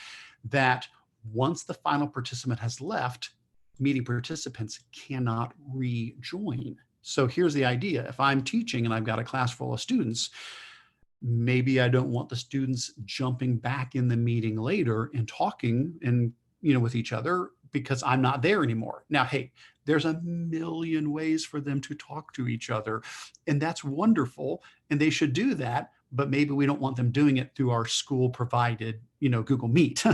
that once the final participant has left, meeting participants cannot rejoin. So here's the idea. If I'm teaching and I've got a class full of students, maybe I don't want the students jumping back in the meeting later and talking and with each other because I'm not there anymore. Now, hey, there's a million ways for them to talk to each other, and that's wonderful, and they should do that, but maybe we don't want them doing it through our school provided, Google Meet.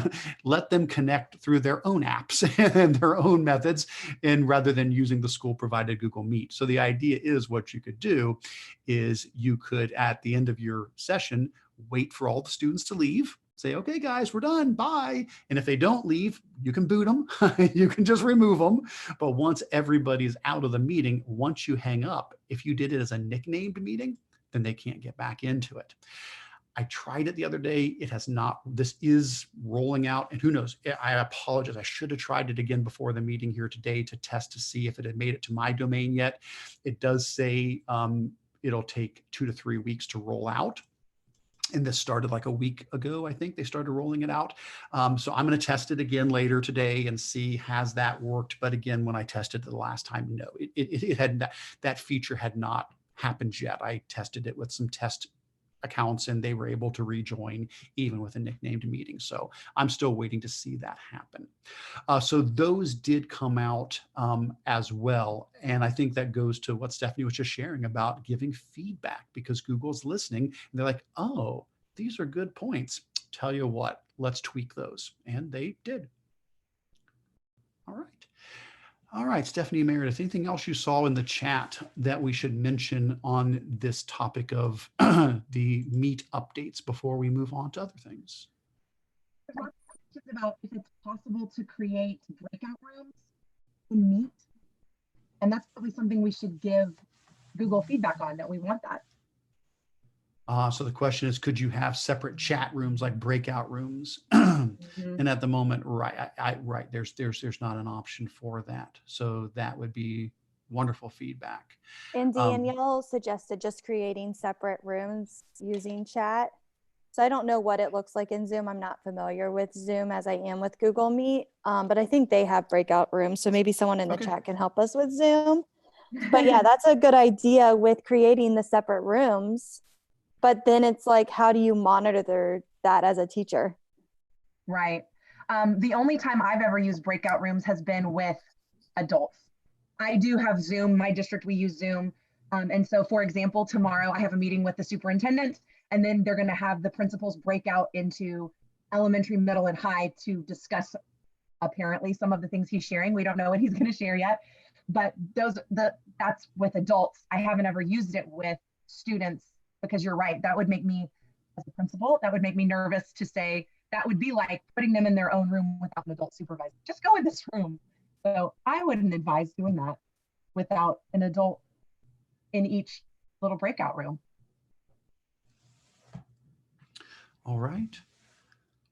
Let them connect through their own apps and their own methods, and rather than using the school provided Google Meet. So the idea is what you could do is you could, at the end of your session, wait for all the students to leave, say, okay, guys, we're done, bye. And if they don't leave, you can boot them, you can just remove them. But once everybody's out of the meeting, once you hang up, if you did it as a nicknamed meeting, then they can't get back into it. I tried it the other day. It has not, this is rolling out, and who knows, I apologize. I should have tried it again before the meeting here today to test to see if it had made it to my domain yet. It does say it'll take 2 to 3 weeks to roll out. And this started like a week ago, I think they started rolling it out. So I'm going to test it again later today and see has that worked. But again, when I tested it the last time, no, it had that feature had not happened yet. I tested it with some test accounts and they were able to rejoin even with a nicknamed meeting. So I'm still waiting to see that happen. So those did come out as well. And I think that goes to what Stephanie was just sharing about giving feedback, because Google's listening and they're like, oh, these are good points. Tell you what, let's tweak those. And they did. All right. All right, Stephanie, Meredith, anything else you saw in the chat that we should mention on this topic of the Meet updates before we move on to other things? There's lots of questions about if it's possible to create breakout rooms in Meet. And that's probably something we should give Google feedback on, that we want that. So the question is, could you have separate chat rooms like breakout rooms? And at the moment, right, there's not an option for that. So that would be wonderful feedback. And Danielle suggested just creating separate rooms using chat. So I don't know what it looks like in Zoom. I'm not familiar with Zoom as I am with Google Meet, but I think they have breakout rooms. So maybe someone in the chat can help us with Zoom. But yeah, that's a good idea with creating the separate rooms. But then it's like, how do you monitor that as a teacher? Right. The only time I've ever used breakout rooms has been with adults. I do have Zoom. My district, we use Zoom. And so, for example, tomorrow I have a meeting with the superintendent, and then they're going to have the principals break out into elementary, middle, and high to discuss apparently some of the things he's sharing. We don't know what he's going to share yet, but that's with adults. I haven't ever used it with students, because you're right. That would make me, as a principal, that would make me nervous to say, that would be like putting them in their own room without an adult supervisor. Just go in this room. So I wouldn't advise doing that without an adult in each little breakout room. All right.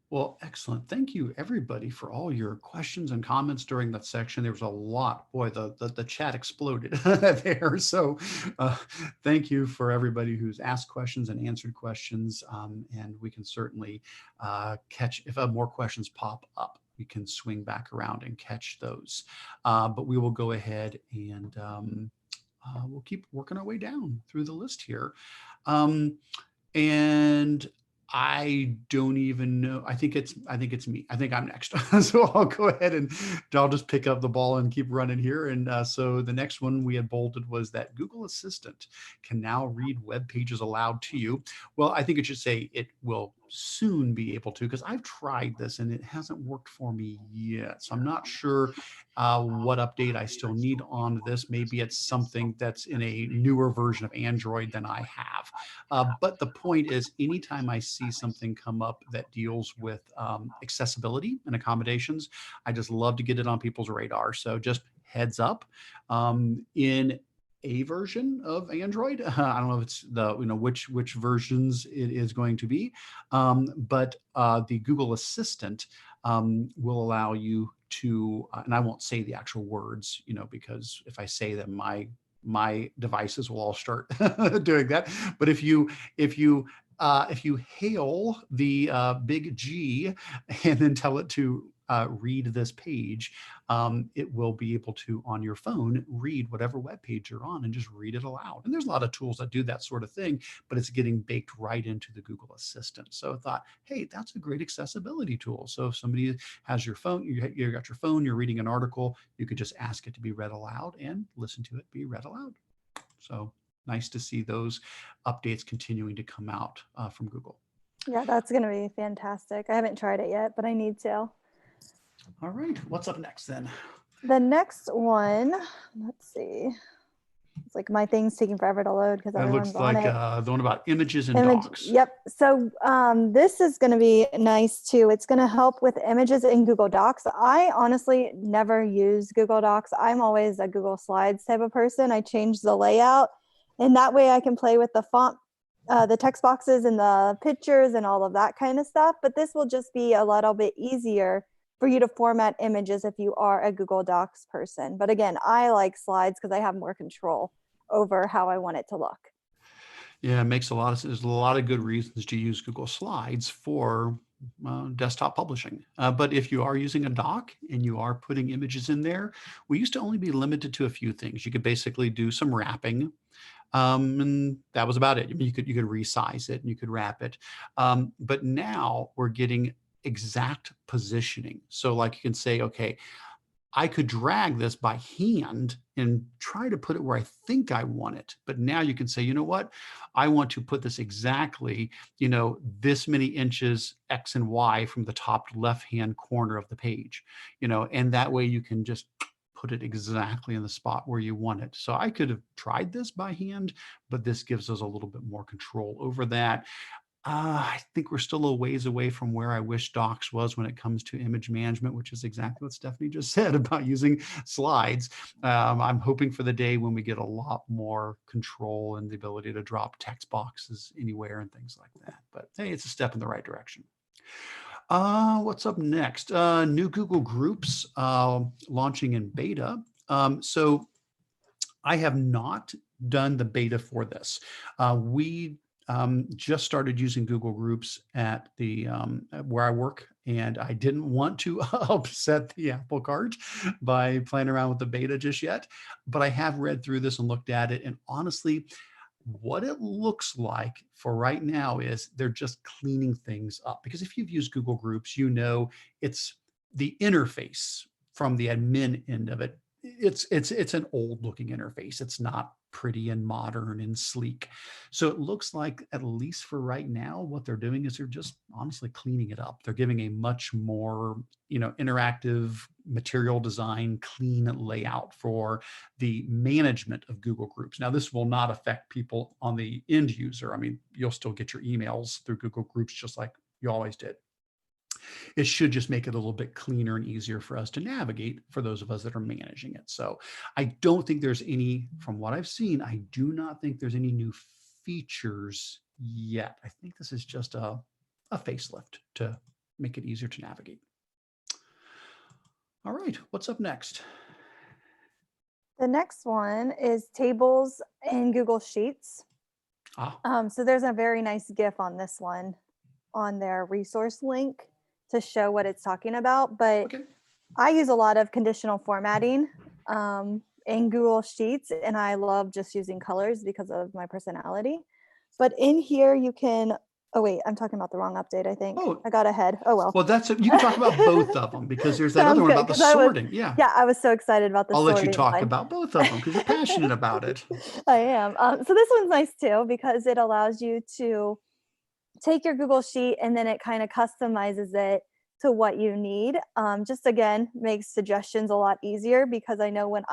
Well, excellent. Thank you, everybody, for all your questions and comments during that section. There was a lot. Boy, the chat exploded there. So thank you for everybody who's asked questions and answered questions. And we can certainly catch, if more questions pop up, we can swing back around and catch those. But we will go ahead and we'll keep working our way down through the list here. And I don't even know. I think it's me. I think I'm next. So I'll go ahead and I'll just pick up the ball and keep running here. And so the next one we had bolted was that Google Assistant can now read web pages aloud to you. Well, I think it should say it will soon be able to, because I've tried this and it hasn't worked for me yet. So I'm not sure what update I still need on this. Maybe it's something that's in a newer version of Android than I have. But the point is, anytime I see something come up that deals with accessibility and accommodations, I just love to get it on people's radar. So just heads up, in a version of Android, I don't know if it's the, which versions it is going to be, but the Google Assistant will allow you to, and I won't say the actual words, because if I say them, my devices will all start doing that. But if you hail the big G and then tell it to read this page, it will be able to, on your phone, read whatever web page you're on and just read it aloud. And there's a lot of tools that do that sort of thing, but it's getting baked right into the Google Assistant. So I thought, hey, that's a great accessibility tool. So if somebody has your phone, you got your phone, you're reading an article, you could just ask it to be read aloud and listen to it be read aloud. So nice to see those updates continuing to come out from Google. Yeah, that's going to be fantastic. I haven't tried it yet, but I need to. All right, what's up next then? The next one, let's see. It's like my thing's taking forever to load because everyone's looks like on it. The one about images and docs. Yep. So this is going to be nice too. It's going to help with images in Google Docs. I honestly never use Google Docs. I'm always a Google Slides type of person. I change the layout, and that way I can play with the font, the text boxes and the pictures and all of that kind of stuff. But this will just be a little bit easier for you to format images if you are a Google Docs person. But again, I like slides because I have more control over how I want it to look. Yeah, it makes a lot of sense. There's a lot of good reasons to use Google Slides for desktop publishing. But if you are using a doc and you are putting images in there, we used to only be limited to a few things. You could basically do some wrapping. And that was about it. I mean, you could resize it and you could wrap it. But now we're getting exact positioning. So like you can say, okay, I could drag this by hand and try to put it where I think I want it. But now you can say, you know what? I want to put this exactly, this many inches X and Y from the top left-hand corner of the page, and that way you can just put it exactly in the spot where you want it. So I could have tried this by hand, but this gives us a little bit more control over that. I think we're still a ways away from where I wish Docs was when it comes to image management, which is exactly what Stephanie just said about using slides. I'm hoping for the day when we get a lot more control and the ability to drop text boxes anywhere and things like that. But hey, it's a step in the right direction. What's up next? New Google Groups launching in beta. So I have not done the beta for this. We just started using Google Groups at the where I work, and I didn't want to upset the apple cart by playing around with the beta just yet. But I have read through this and looked at it, and honestly, what it looks like for right now is they're just cleaning things up. Because if you've used Google Groups, it's the interface from the admin end of it. It's an old looking interface. It's not pretty and modern and sleek. So it looks like, at least for right now, what they're doing is they're just honestly cleaning it up. They're giving a much more, interactive material design, clean layout for the management of Google Groups. Now, this will not affect people on the end user. I mean, you'll still get your emails through Google Groups just like you always did. it should just make it a little bit cleaner and easier for us to navigate for those of us that are managing it. So I don't think there's any, from what I've seen, I do not think there's any new features yet. I think this is just a facelift to make it easier to navigate. All right, what's up next? The next one is tables in Google Sheets. So there's a very nice GIF on this one on their resource link to show what it's talking about. But Okay. I use a lot of conditional formatting in Google Sheets, and I love just using colors because of my personality. But in here you can, oh wait, I'm talking about the wrong update, I think. Oh. I got ahead. Oh well. Well, you can talk about both of them because there's that Sounds other one good, about the 'cause I was- sorting. Yeah. Yeah, I was so excited about the I'll sorting let you talk one. about both of them because you're passionate about it. I am. So this one's nice too because it allows you to take your Google Sheet and then it kind of customizes it to what you need. Just again, makes suggestions a lot easier because I know when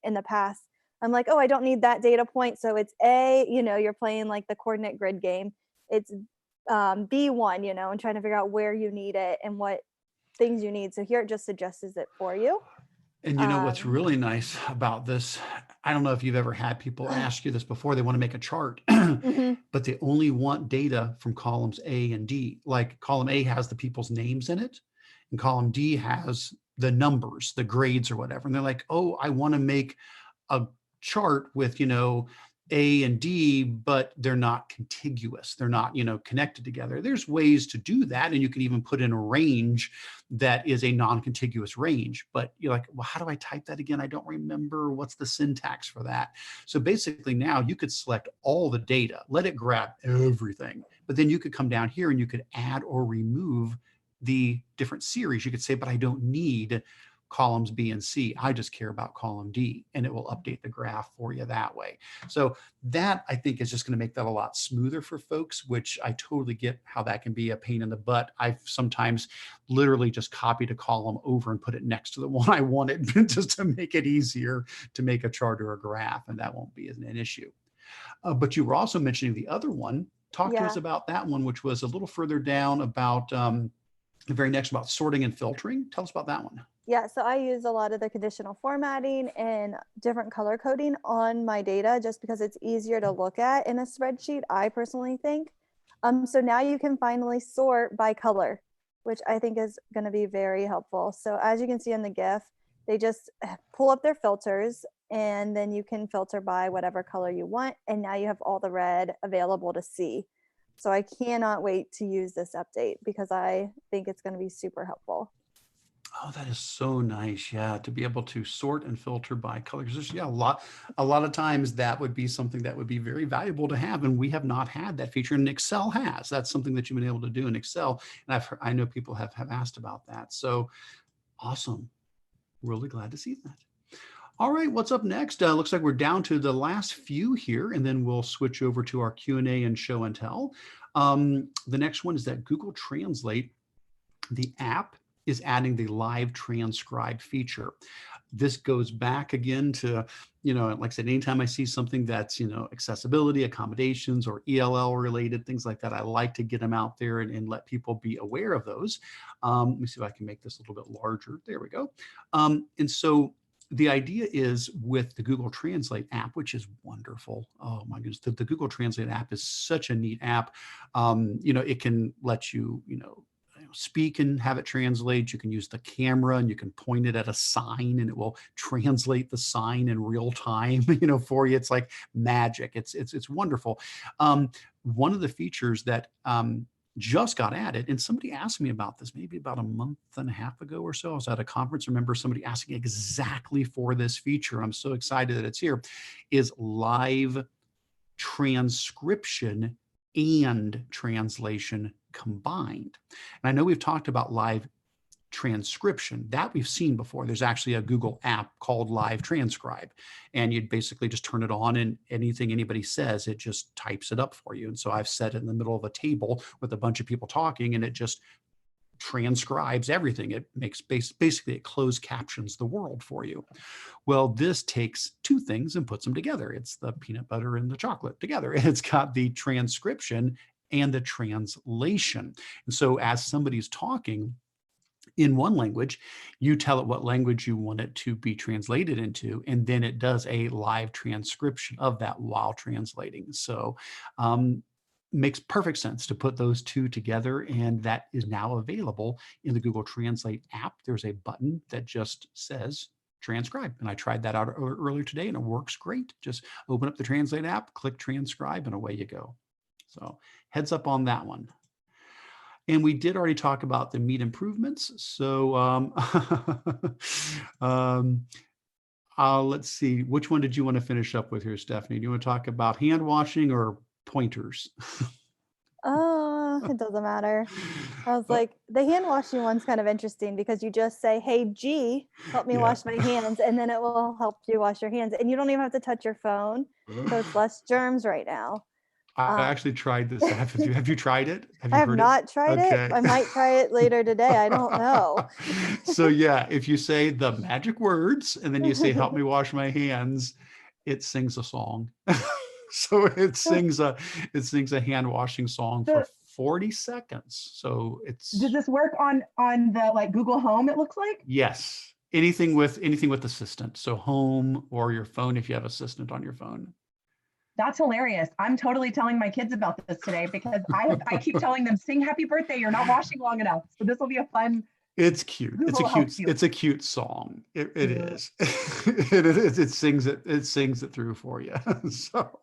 in the past, I'm like, oh, I don't need that data point. So it's you're playing like the coordinate grid game. It's B1, and trying to figure out where you need it and what things you need. So here it just suggests it for you. And you know what's really nice about this? I don't know if you've ever had people ask you this before. They want to make a chart, but they only want data from columns A and D. Like column A has the people's names in it, and column D has the numbers, the grades or whatever. And they're like, oh, I want to make a chart with, A and D, but they're not contiguous. They're not, connected together. There's ways to do that. And you can even put in a range that is a non-contiguous range. But you're like, well, how do I type that again? I don't remember. What's the syntax for that? So basically now you could select all the data, let it grab everything, but then you could come down here and you could add or remove the different series. You could say, but I don't need columns B and C. I just care about column D, and it will update the graph for you that way. So that I think is just going to make that a lot smoother for folks, which I totally get how that can be a pain in the butt. I've sometimes literally just copied a column over and put it next to the one I wanted just to make it easier to make a chart or a graph, and that won't be an issue. But you were also mentioning the other one. Talk to us about that one, which was a little further down about the very next about sorting and filtering. Tell us about that one. Yeah, so I use a lot of the conditional formatting and different color coding on my data just because it's easier to look at in a spreadsheet, I personally think. So now you can finally sort by color, which I think is going to be very helpful. So as you can see in the GIF, they just pull up their filters and then you can filter by whatever color you want. And now you have all the red available to see. So I cannot wait to use this update because I think it's going to be super helpful. Oh, that is so nice. Yeah, to be able to sort and filter by color. Because yeah, a lot of times that would be something that would be very valuable to have, and we have not had that feature. And Excel has. That's something that you've been able to do in Excel, and I know people have asked about that. So awesome. Really glad to see that. All right, what's up next? Looks like we're down to the last few here, and then we'll switch over to our Q&A and show and tell. The next one is that Google Translate, the app, is adding the live transcribe feature. This goes back again to, like I said, anytime I see something that's, accessibility, accommodations, or ELL related, things like that, I like to get them out there and let people be aware of those. Let me see if I can make this a little bit larger. There we go. And so the idea is with the Google Translate app, which is wonderful. Oh my goodness, the Google Translate app is such a neat app. It can let you, speak and have it translate. You can use the camera and you can point it at a sign and it will translate the sign in real time, for you. It's like magic. It's wonderful. One of the features that just got added, and somebody asked me about this maybe about a month and a half ago or so. I was at a conference. I remember somebody asking exactly for this feature. I'm so excited that it's here, is live transcription and translation combined. And I know we've talked about live transcription that we've seen before. There's actually a Google app called Live Transcribe, and you'd basically just turn it on and anything anybody says, it just types it up for you. And so I've set it in the middle of a table with a bunch of people talking, and it just transcribes everything. It makes basically it closed captions the world for you. Well, this takes two things and puts them together. It's the peanut butter and the chocolate together. It's got the transcription and the translation. And so as somebody's talking, in one language, you tell it what language you want it to be translated into, and then it does a live transcription of that while translating. So makes perfect sense to put those two together, and that is now available in the Google Translate app. There's a button that just says transcribe, and I tried that out earlier today, and it works great. Just open up the Translate app, click transcribe, and away you go. So heads up on that one. And we did already talk about the Meet improvements. So let's see, which one did you want to finish up with here, Stephanie? Do you want to talk about hand washing or pointers? It doesn't matter. I was like, the hand washing one's kind of interesting because you just say, hey, G, help me wash my hands, and then it will help you wash your hands. And you don't even have to touch your phone. So it's less germs right now. I actually tried this. Have you tried it? I have not tried it. I might try it later today. I don't know. So yeah, if you say the magic words and then you say, help me wash my hands, it sings a song. So it sings a hand washing song for 40 seconds. So does this work on the like Google Home, it looks like? Yes. Anything with Assistant. So Home or your phone if you have Assistant on your phone. That's hilarious. I'm totally telling my kids about this today because I keep telling them, sing happy birthday. You're not washing long enough. So this will be a fun. It's cute. It's a cute song. It is. It sings it through for you. So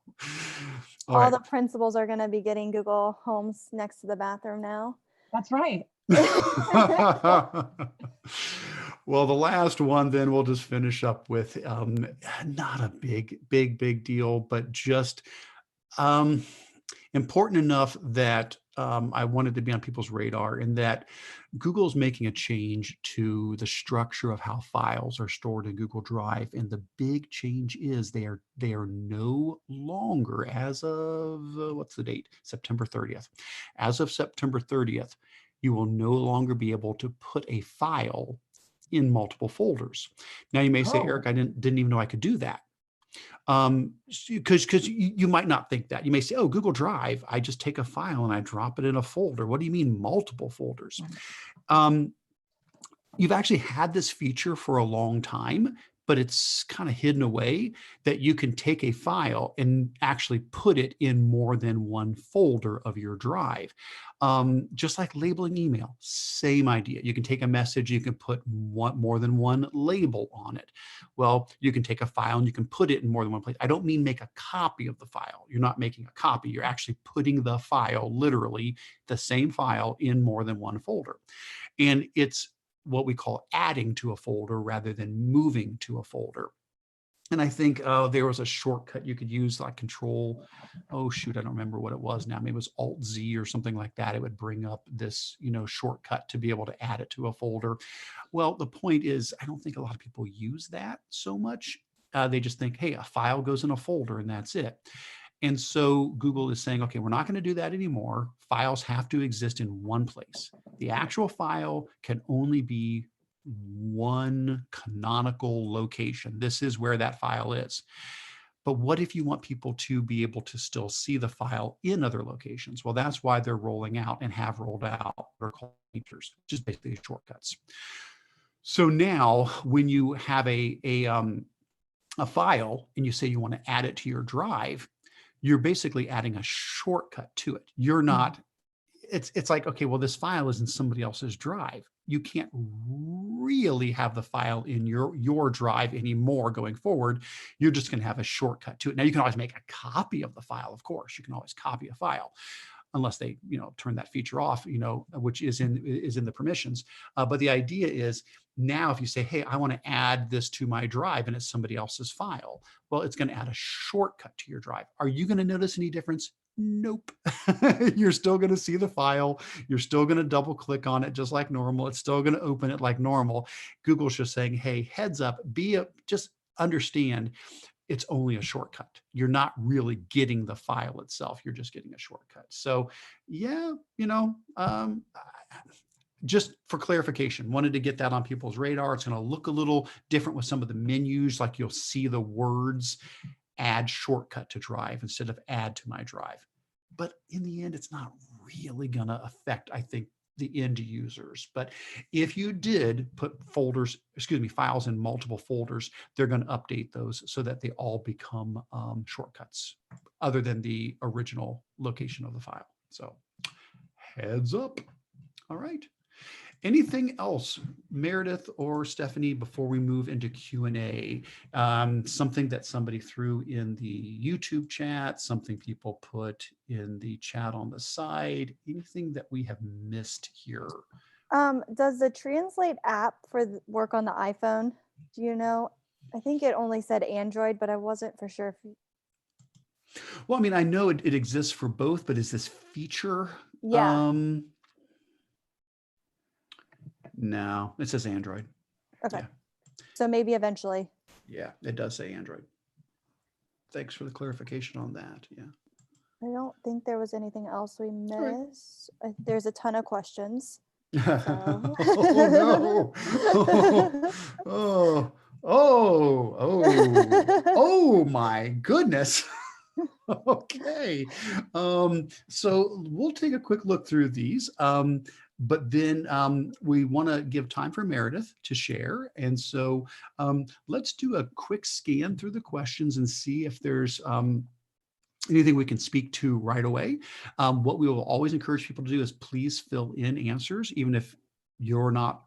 all the principals are going to be getting Google Homes next to the bathroom now. That's right. Well, the last one, then we'll just finish up with not a big deal, but just important enough that I wanted to be on people's radar, in that Google's making a change to the structure of how files are stored in Google Drive. And the big change is they are no longer, as of what's the date? September 30th. As of September 30th, you will no longer be able to put a file in multiple folders. Now you may say, Eric, I didn't even know I could do that. Because you might not think that. You may say, oh, Google Drive, I just take a file and I drop it in a folder. What do you mean multiple folders? You've actually had this feature for a long time, but it's kind of hidden away, that you can take a file and actually put it in more than one folder of your drive. Just like labeling email, same idea. You can take a message, you can put more than one label on it. Well, you can take a file and you can put it in more than one place. I don't mean make a copy of the file. You're not making a copy. You're actually putting the file, literally the same file, in more than one folder. And it's what we call adding to a folder rather than moving to a folder. And I think there was a shortcut you could use, like Control, I don't remember what it was now. Maybe it was Alt-Z or something like that. It would bring up this, shortcut to be able to add it to a folder. Well, the point is, I don't think a lot of people use that so much. They just think, hey, a file goes in a folder and that's it. And so Google is saying, okay, we're not going to do that anymore. Files have to exist in one place. The actual file can only be one canonical location. This is where that file is. But what if you want people to be able to still see the file in other locations? Well, that's why they're rolling out and have rolled out what are called features, which is basically shortcuts. So now when you have a file and you say you want to add it to your drive, you're basically adding a shortcut to it. You're not, it's like, okay, well, this file is in somebody else's drive. You can't really have the file in your drive anymore going forward. You're just going to have a shortcut to it. Now you can always make a copy of the file, of course. You can always copy a file, unless they, turn that feature off, which is in the permissions. But the idea is, now if you say, hey, I want to add this to my drive and it's somebody else's file, well, it's going to add a shortcut to your drive. Are you going to notice any difference? Nope. You're still going to see the file. You're still going to double click on it just like normal. It's still going to open it like normal. Google's just saying, hey, heads up, just understand, it's only a shortcut. You're not really getting the file itself. You're just getting a shortcut. So yeah, just for clarification, wanted to get that on people's radar. It's going to look a little different with some of the menus, like you'll see the words add shortcut to drive instead of add to my drive. But in the end, it's not really going to affect, I think, the end users. But if you did put files in multiple folders, they're going to update those so that they all become shortcuts other than the original location of the file. So heads up. All right. Anything else, Meredith or Stephanie, before we move into Q&A? Something that somebody threw in the YouTube chat, something people put in the chat on the side, anything that we have missed here? Does the Translate app work on the iPhone? Do you know? I think it only said Android, but I wasn't for sure. Well, I mean, I know it exists for both, but is this feature? Yeah. No, it says Android. Okay. Yeah. So maybe eventually. Yeah, it does say Android. Thanks for the clarification on that. Yeah. I don't think there was anything else we right. missed. There's a ton of questions. Oh no. Oh my goodness. Okay. So we'll take a quick look through these. But then we want to give time for Meredith to share. And so let's do a quick scan through the questions and see if there's anything we can speak to right away. What we will always encourage people to do is please fill in answers, even if you're not,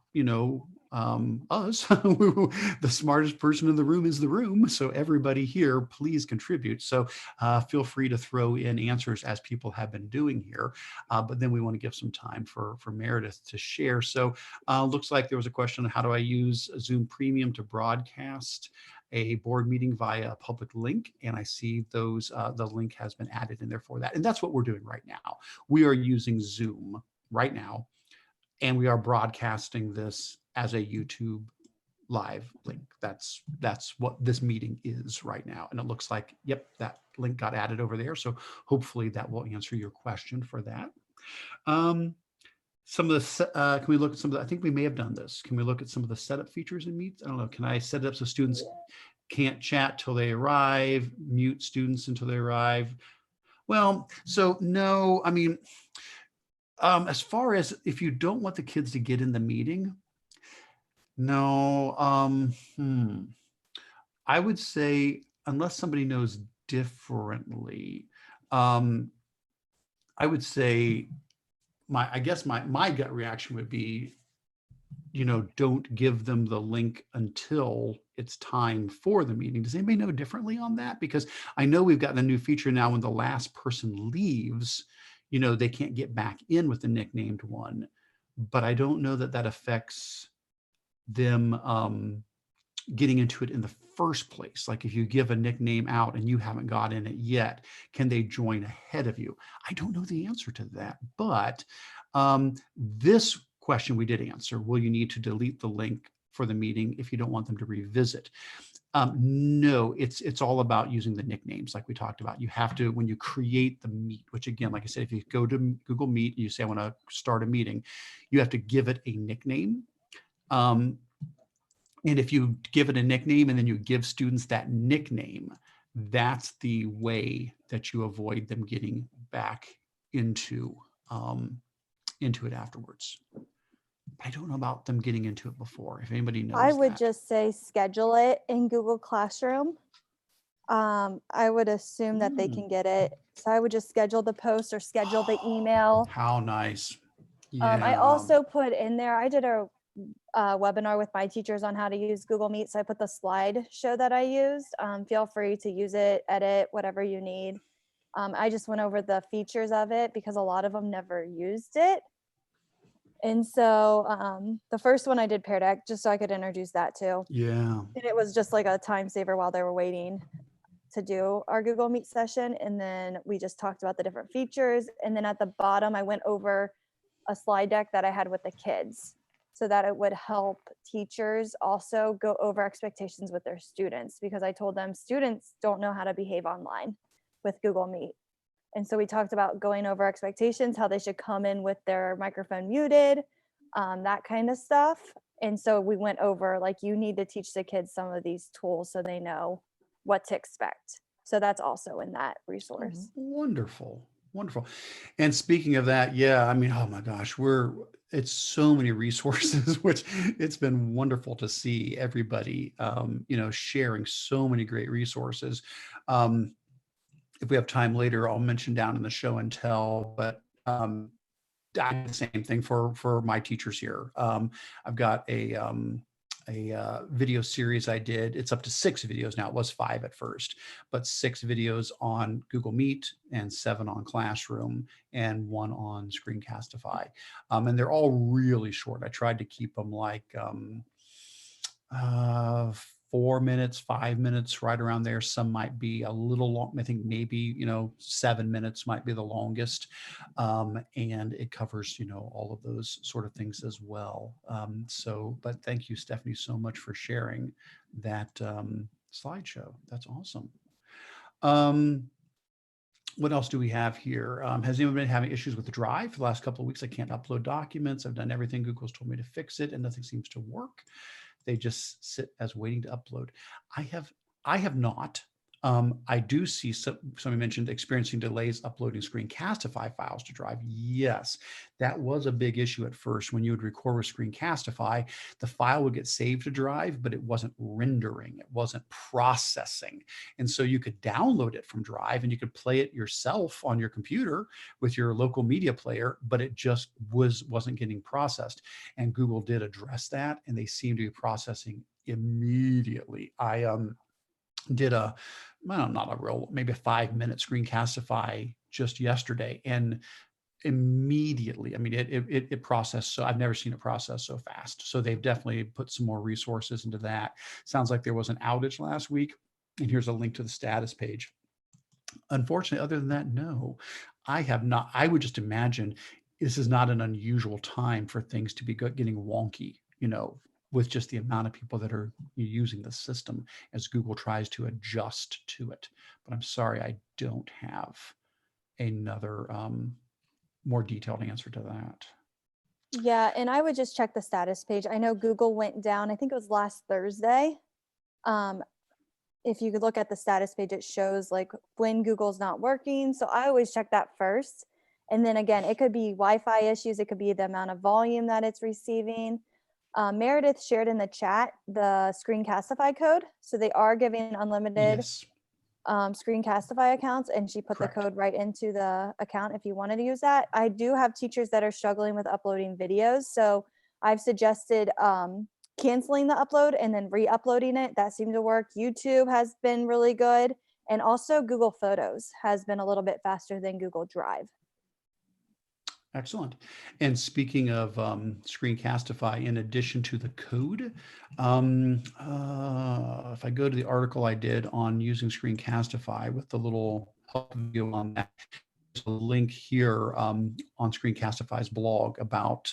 us. The smartest person in the room is the room. So everybody here, please contribute. So feel free to throw in answers as people have been doing here. But then we want to give some time for Meredith to share. So looks like there was a question on how do I use Zoom Premium to broadcast a board meeting via a public link, and I see those the link has been added in there for that. And that's what we're doing right now. We are using Zoom right now, and we are broadcasting this as a YouTube live link. That's what this meeting is right now. And it looks like, yep, that link got added over there. So hopefully that will answer your question for that. Some of the, can we look at some of the, I think we may have done this. Can we look at some of the setup features in Meet? I don't know. Can I set it up so students can't chat till they arrive, mute students until they arrive? Well, so no, I mean, as far as if you don't want the kids to get in the meeting, no, I would say unless somebody knows differently, I would say I guess my gut reaction would be, don't give them the link until it's time for the meeting. Does anybody know differently on that? Because I know we've gotten a new feature now when the last person leaves, they can't get back in with the nicknamed one, but I don't know that affects them getting into it in the first place. Like if you give a nickname out and you haven't got in it yet, can they join ahead of you? I don't know the answer to that, but this question we did answer. Will you need to delete the link for the meeting if you don't want them to revisit? No, it's all about using the nicknames like we talked about. You have to, when you create the Meet, which again, like I said, if you go to Google Meet and you say, I want to start a meeting, you have to give it a nickname. And if you give it a nickname and then you give students that nickname, that's the way that you avoid them getting back into it afterwards. I don't know about them getting into it before. If anybody knows, I would just say schedule it in Google Classroom. I would assume that they can get it. So I would just schedule the post or schedule the email. How nice. Yeah. I also put in there, I did a webinar with my teachers on how to use Google Meet. So I put the slideshow that I used. Feel free to use it, edit, whatever you need. I just went over the features of it because a lot of them never used it. And so the first one I did Pear Deck just so I could introduce that too. Yeah. And it was just like a time saver while they were waiting to do our Google Meet session. And then we just talked about the different features. And then at the bottom, I went over a slide deck that I had with the kids so that it would help teachers also go over expectations with their students, because I told them students don't know how to behave online with Google Meet. And so we talked about going over expectations, how they should come in with their microphone muted, that kind of stuff. And so we went over, like, you need to teach the kids some of these tools so they know what to expect. So that's also in that resource. Wonderful. Wonderful. And speaking of that, yeah, I mean, oh my gosh, it's so many resources, which it's been wonderful to see everybody, sharing so many great resources. Um, if we have time later, I'll mention down in the show and tell, but I did the same thing for my teachers here. I've got a video series I did. It's up to 6 videos now. It was 5 at first, but 6 videos on Google Meet and 7 on Classroom and 1 on Screencastify. And they're all really short. I tried to keep them like uh, 4 minutes, 5 minutes, right around there. Some might be a little long. I think maybe, 7 minutes might be the longest. And it covers, all of those sort of things as well. But thank you, Stephanie, so much for sharing that slideshow. That's awesome. What else do we have here? Has anyone been having issues with the Drive for the last couple of weeks? I can't upload documents. I've done everything Google's told me to fix it and nothing seems to work. They just sit as waiting to upload. I have not. I do see somebody mentioned experiencing delays uploading Screencastify files to Drive. Yes, that was a big issue at first. When you would record with Screencastify, the file would get saved to Drive, but it wasn't rendering, it wasn't processing. And so you could download it from Drive and you could play it yourself on your computer with your local media player, but it just wasn't getting processed. And Google did address that, and they seem to be processing immediately. I did maybe a 5-minute Screencastify just yesterday, and immediately, I mean, it processed. So I've never seen it process so fast. So they've definitely put some more resources into that. Sounds like there was an outage last week, and here's a link to the status page. Unfortunately, other than that, no, I have not. I would just imagine this is not an unusual time for things to be getting wonky, with just the amount of people that are using the system as Google tries to adjust to it. But I'm sorry, I don't have another more detailed answer to that. Yeah, and I would just check the status page. I know Google went down, I think it was last Thursday. If you could look at the status page, it shows like when Google's not working. So I always check that first. And then again, it could be Wi-Fi issues. It could be the amount of volume that it's receiving. Meredith shared in the chat the Screencastify code. So they are giving unlimited Yes. Screencastify accounts, and she put Correct. the code right into the account if you wanted to use that. I do have teachers that are struggling with uploading videos. So I've suggested canceling the upload and then re-uploading it. That seemed to work. YouTube has been really good. And also Google Photos has been a little bit faster than Google Drive. Excellent. And speaking of Screencastify, in addition to the code, if I go to the article I did on using Screencastify with the little help video on that, there's a link here on Screencastify's blog about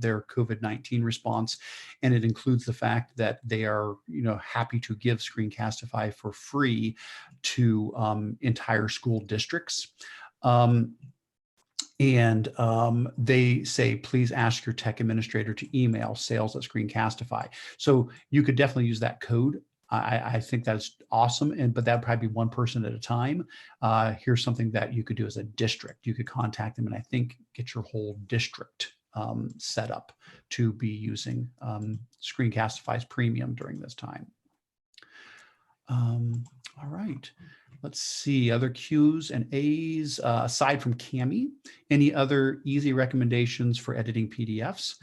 their COVID-19 response, and it includes the fact that they are, happy to give Screencastify for free to entire school districts. And they say, please ask your tech administrator to email sales@Screencastify. So you could definitely use that code. I think that's awesome. But that would probably be one person at a time. Here's something that you could do as a district. You could contact them and I think get your whole district set up to be using Screencastify's premium during this time. All right. Let's see, other Q's and A's, aside from Cami, any other easy recommendations for editing PDFs?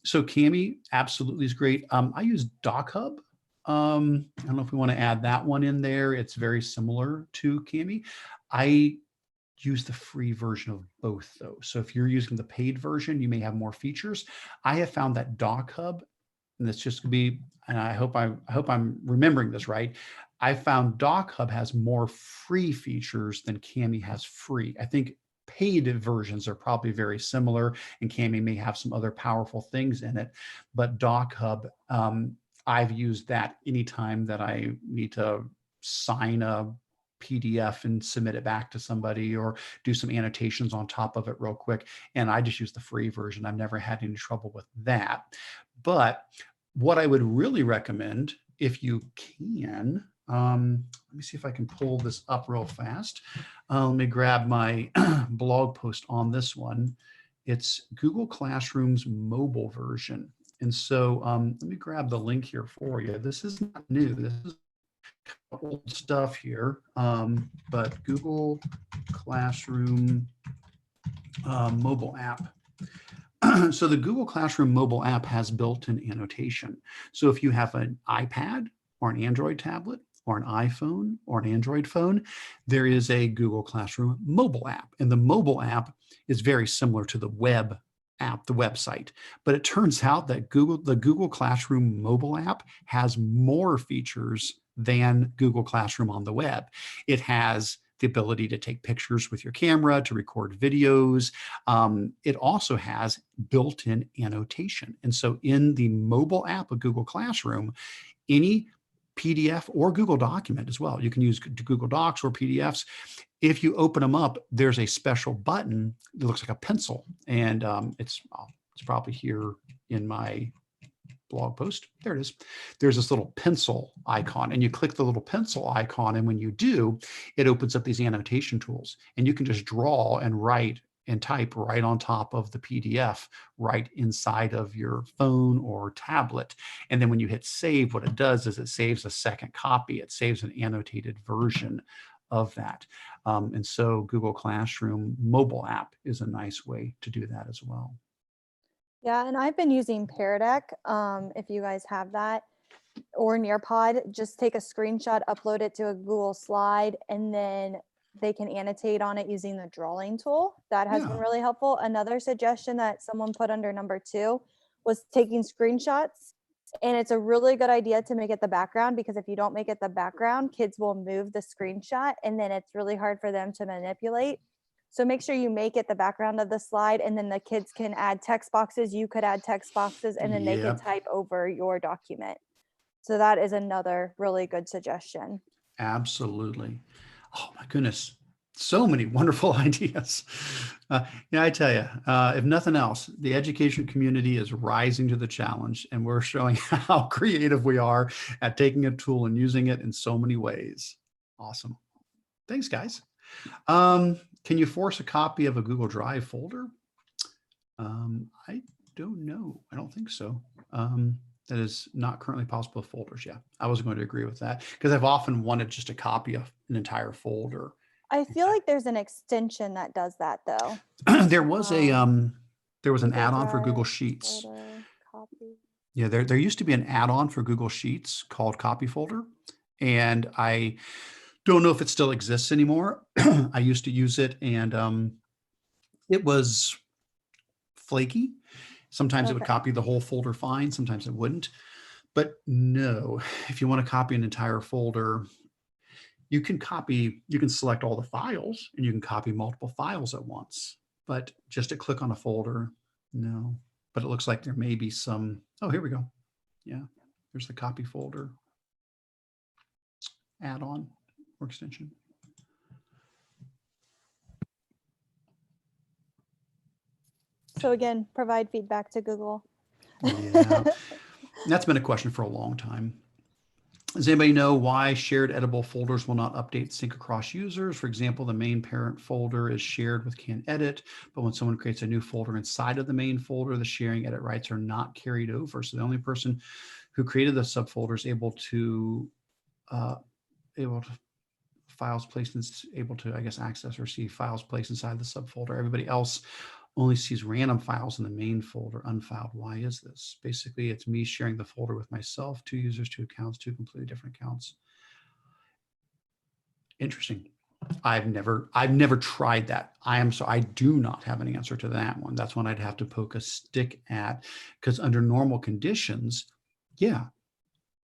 So Cami absolutely is great. I use DocHub. I don't know if we want to add that one in there. It's very similar to Cami. I use the free version of both though. So if you're using the paid version, you may have more features. I have found that DocHub, and this just could be, and I hope I'm remembering this right, I found DocHub has more free features than Cami has free. I think paid versions are probably very similar, and Cami may have some other powerful things in it. But DocHub, I've used that anytime that I need to sign a PDF and submit it back to somebody or do some annotations on top of it real quick. And I just use the free version. I've never had any trouble with that. But what I would really recommend, if you can, Let me see if I can pull this up real fast. Let me grab my blog post on this one. It's Google Classroom's mobile version. And so let me grab the link here for you. This is not new. This is old stuff here, but Google Classroom mobile app. So the Google Classroom mobile app has built-in annotation. So if you have an iPad or an Android tablet or an iPhone or an Android phone, there is a Google Classroom mobile app. And the mobile app is very similar to the web app, the website. But it turns out that the Google Classroom mobile app has more features than Google Classroom on the web. It has the ability to take pictures with your camera, to record videos. It also has built-in annotation. And so in the mobile app of Google Classroom, any PDF or Google document as well, you can use Google Docs or PDFs. If you open them up, there's a special button that looks like a pencil. And it's probably here in my blog post. There it is. There's this little pencil icon, and you click the little pencil icon. And when you do, it opens up these annotation tools, and you can just draw and write and type right on top of the PDF, right inside of your phone or tablet. And then when you hit save, what it does is it saves a second copy. It saves an annotated version of that. And so Google Classroom mobile app is a nice way to do that as well. Yeah, and I've been using Pear Deck. If you guys have that, or Nearpod, just take a screenshot, upload it to a Google slide, and then they can annotate on it using the drawing tool. That has been really helpful. Another suggestion that someone put under number 2 was taking screenshots. And it's a really good idea to make it the background, because if you don't make it the background, kids will move the screenshot and then it's really hard for them to manipulate. So make sure you make it the background of the slide, and then the kids can add text boxes. You could add text boxes, and then they can type over your document. So that is another really good suggestion. Absolutely. Oh my goodness. So many wonderful ideas. Yeah, I tell you, if nothing else, the education community is rising to the challenge, and we're showing how creative we are at taking a tool and using it in so many ways. Awesome. Thanks, guys. Can you force a copy of a Google Drive folder? I don't know. I don't think so. That is not currently possible with folders. Yeah, I was going to agree with that, because I've often wanted just a copy of an entire folder. I feel like there's an extension that does that though. There was an add-on for Google Drive Sheets. folder, copy. Yeah, there used to be an add-on for Google Sheets called Copy Folder, and I don't know if it still exists anymore. I used to use it, and it was flaky. Sometimes it would copy the whole folder fine, sometimes it wouldn't. But no, if you want to copy an entire folder, you can select all the files, and you can copy multiple files at once. But just to click on a folder, no. But it looks like there may be some, oh, here we go. Yeah, there's the copy folder add-on or extension. So again, provide feedback to Google. Yeah, that's been a question for a long time. Does anybody know why shared editable folders will not update sync across users? For example, the main parent folder is shared with can edit, but when someone creates a new folder inside of the main folder, the sharing edit rights are not carried over. So the only person who created the subfolder is able to files placed in, able to, I guess, access or see files placed inside the subfolder. Everybody else only sees random files in the main folder unfiled. Why is this? Basically, it's me sharing the folder with myself, 2 users, 2 accounts, 2 completely different accounts. Interesting. I've never tried that. I do not have an answer to that one. That's one I'd have to poke a stick at, because under normal conditions, yeah,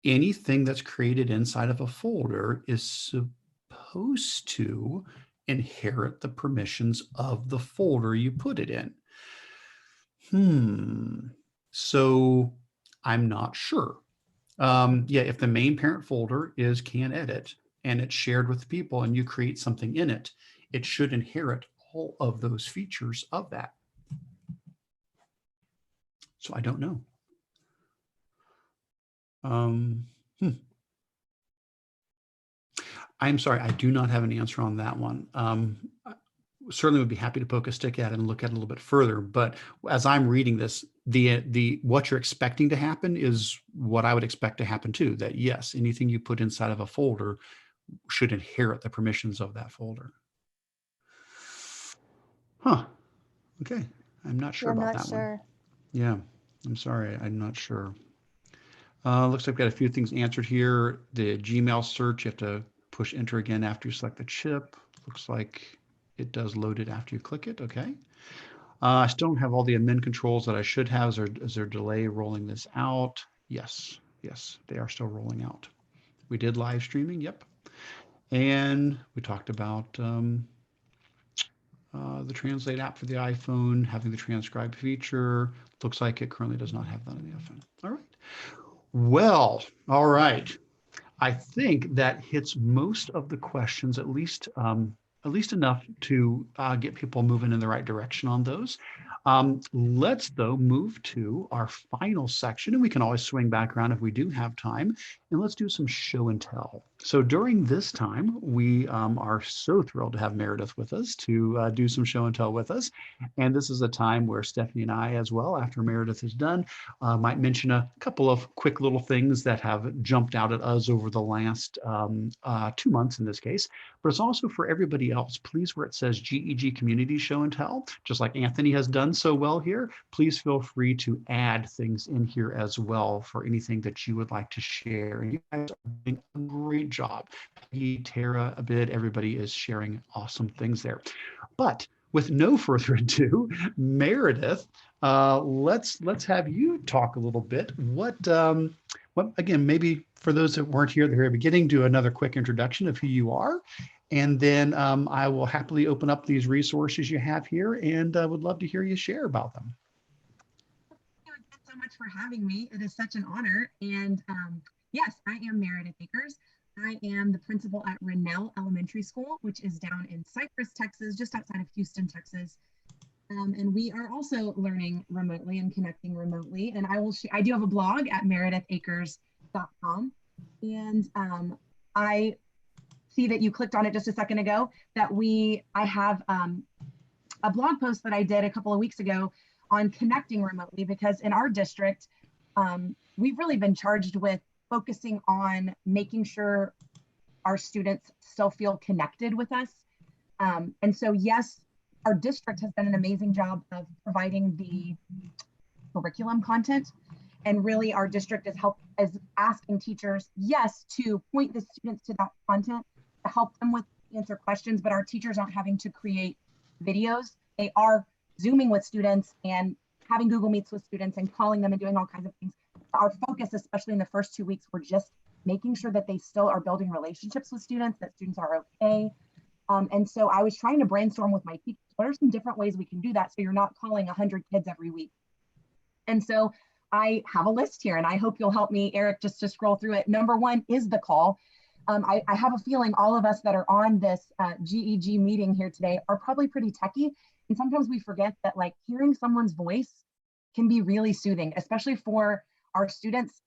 anything that's created inside of a folder is supposed to inherit the permissions of the folder you put it in. So I'm not sure. Yeah, if the main parent folder is can edit and it's shared with people and you create something in it, it should inherit all of those features of that. So I don't know. I'm sorry, I do not have an answer on that one. Certainly would be happy to poke a stick at it and look at it a little bit further. But as I'm reading this, the what you're expecting to happen is what I would expect to happen too. That yes, anything you put inside of a folder should inherit the permissions of that folder. Huh. Okay. I'm not sure Yeah, I'm about not that one. sure. Yeah. I'm sorry. I'm not sure. Looks like I've got a few things answered here. The Gmail search, you have to push enter again after you select the chip. Looks like it does load it after you click it. Okay. I still don't have all the amend controls that I should have. Is there delay rolling this out? Yes. Yes, they are still rolling out. We did live streaming. Yep. And we talked about the Translate app for the iPhone, having the transcribe feature. Looks like it currently does not have that on the iPhone. All right. Well, all right. I think that hits most of the questions, at least enough to get people moving in the right direction on those. Let's though move to our final section, and we can always swing back around if we do have time, and let's do some show and tell. So during this time, we are so thrilled to have Meredith with us to do some show and tell with us. And this is a time where Stephanie and I, as well, after Meredith is done, might mention a couple of quick little things that have jumped out at us over the last 2 months in this case, but it's also for everybody else. Please, where it says GEG Community Show and Tell, just like Anthony has done so well here, please feel free to add things in here as well for anything that you would like to share. And you guys are doing a great job. Peggy, Tara, Abid, everybody is sharing awesome things there. But with no further ado, Meredith, let's have you talk a little bit. What again, maybe for those that weren't here at the very beginning, do another quick introduction of who you are. And then I will happily open up these resources you have here, and would love to hear you share about them. Thank you so much for having me. It is such an honor. And yes, I am Meredith Akers. I am the principal at Rennell Elementary School, which is down in Cypress, Texas, just outside of Houston, Texas. And we are also learning remotely and connecting remotely. And I do have a blog at meredithakers.com. And I see that you clicked on it just a second ago, that I have a blog post that I did a couple of weeks ago on connecting remotely, because in our district, we've really been charged with focusing on making sure our students still feel connected with us. And so, yes, our district has done an amazing job of providing the curriculum content. And really, our district is asking teachers, yes, to point the students to that content to help them with answer questions, but our teachers aren't having to create videos. They are Zooming with students and having Google Meets with students and calling them and doing all kinds of things. Our focus, especially in the first 2 weeks, we're just making sure that they still are building relationships with students, that students are okay. And so I was trying to brainstorm with my teachers, what are some different ways we can do that so you're not calling 100 kids every week? And so I have a list here, and I hope you'll help me, Eric, just to scroll through it. Number one is the call. I have a feeling all of us that are on this GEG meeting here today are probably pretty techie. And sometimes we forget that, like, hearing someone's voice can be really soothing, especially for our students.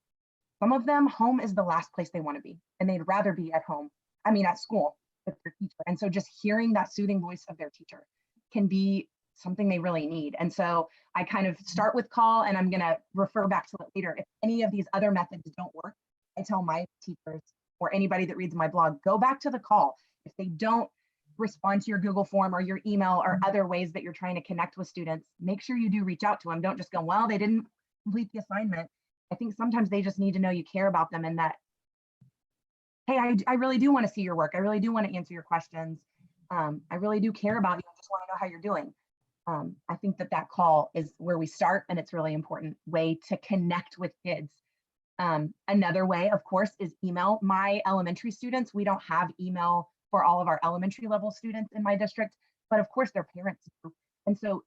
Some of them, home is the last place they want to be, and they'd rather be at home. I mean, at school with their teacher. And so just hearing that soothing voice of their teacher can be something they really need. And so I kind of start with call, and I'm going to refer back to it later. If any of these other methods don't work, I tell my teachers or anybody that reads my blog, go back to the call. If they don't respond to your Google form or your email or other ways that you're trying to connect with students, make sure you do reach out to them. Don't just go, well, they didn't complete the assignment. I think sometimes they just need to know you care about them, and that, hey, I really do want to see your work. I really do want to answer your questions. I really do care about you. I just want to know how you're doing. I think that call is where we start, and it's really important way to connect with kids. Another way, of course, is email. My elementary students, we don't have email for all of our elementary level students in my district, but of course their parents do. And so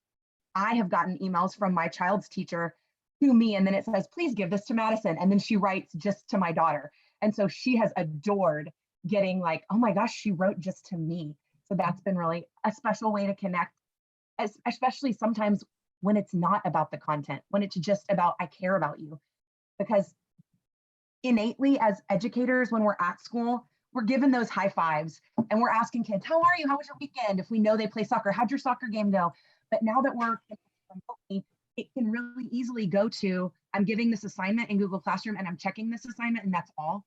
I have gotten emails from my child's teacher to me, and then it says, please give this to Madison. And then she writes just to my daughter. And so she has adored getting, like, oh my gosh, she wrote just to me. So that's been really a special way to connect, especially sometimes when it's not about the content, when it's just about, I care about you. Because innately as educators, when we're at school, we're giving those high fives and we're asking kids, how are you? How was your weekend? If we know they play soccer, how'd your soccer game go? But now that we're remotely, it can really easily go to, I'm giving this assignment in Google Classroom and I'm checking this assignment and that's all.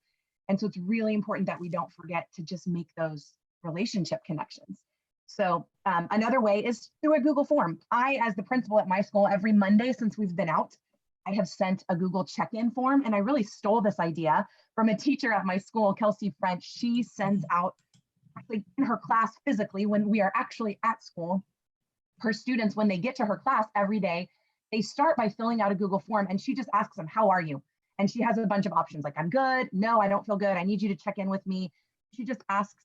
And so it's really important that we don't forget to just make those relationship connections. So another way is through a Google form. I, as the principal at my school, every Monday since we've been out, I have sent a Google check-in form, and I really stole this idea from a teacher at my school, Kelsey French. She sends out, actually in her class physically, when we are actually at school, her students, when they get to her class every day, they start by filling out a Google form, and she just asks them, how are you? And she has a bunch of options like, I'm good, no, I don't feel good, I need you to check in with me. She just asks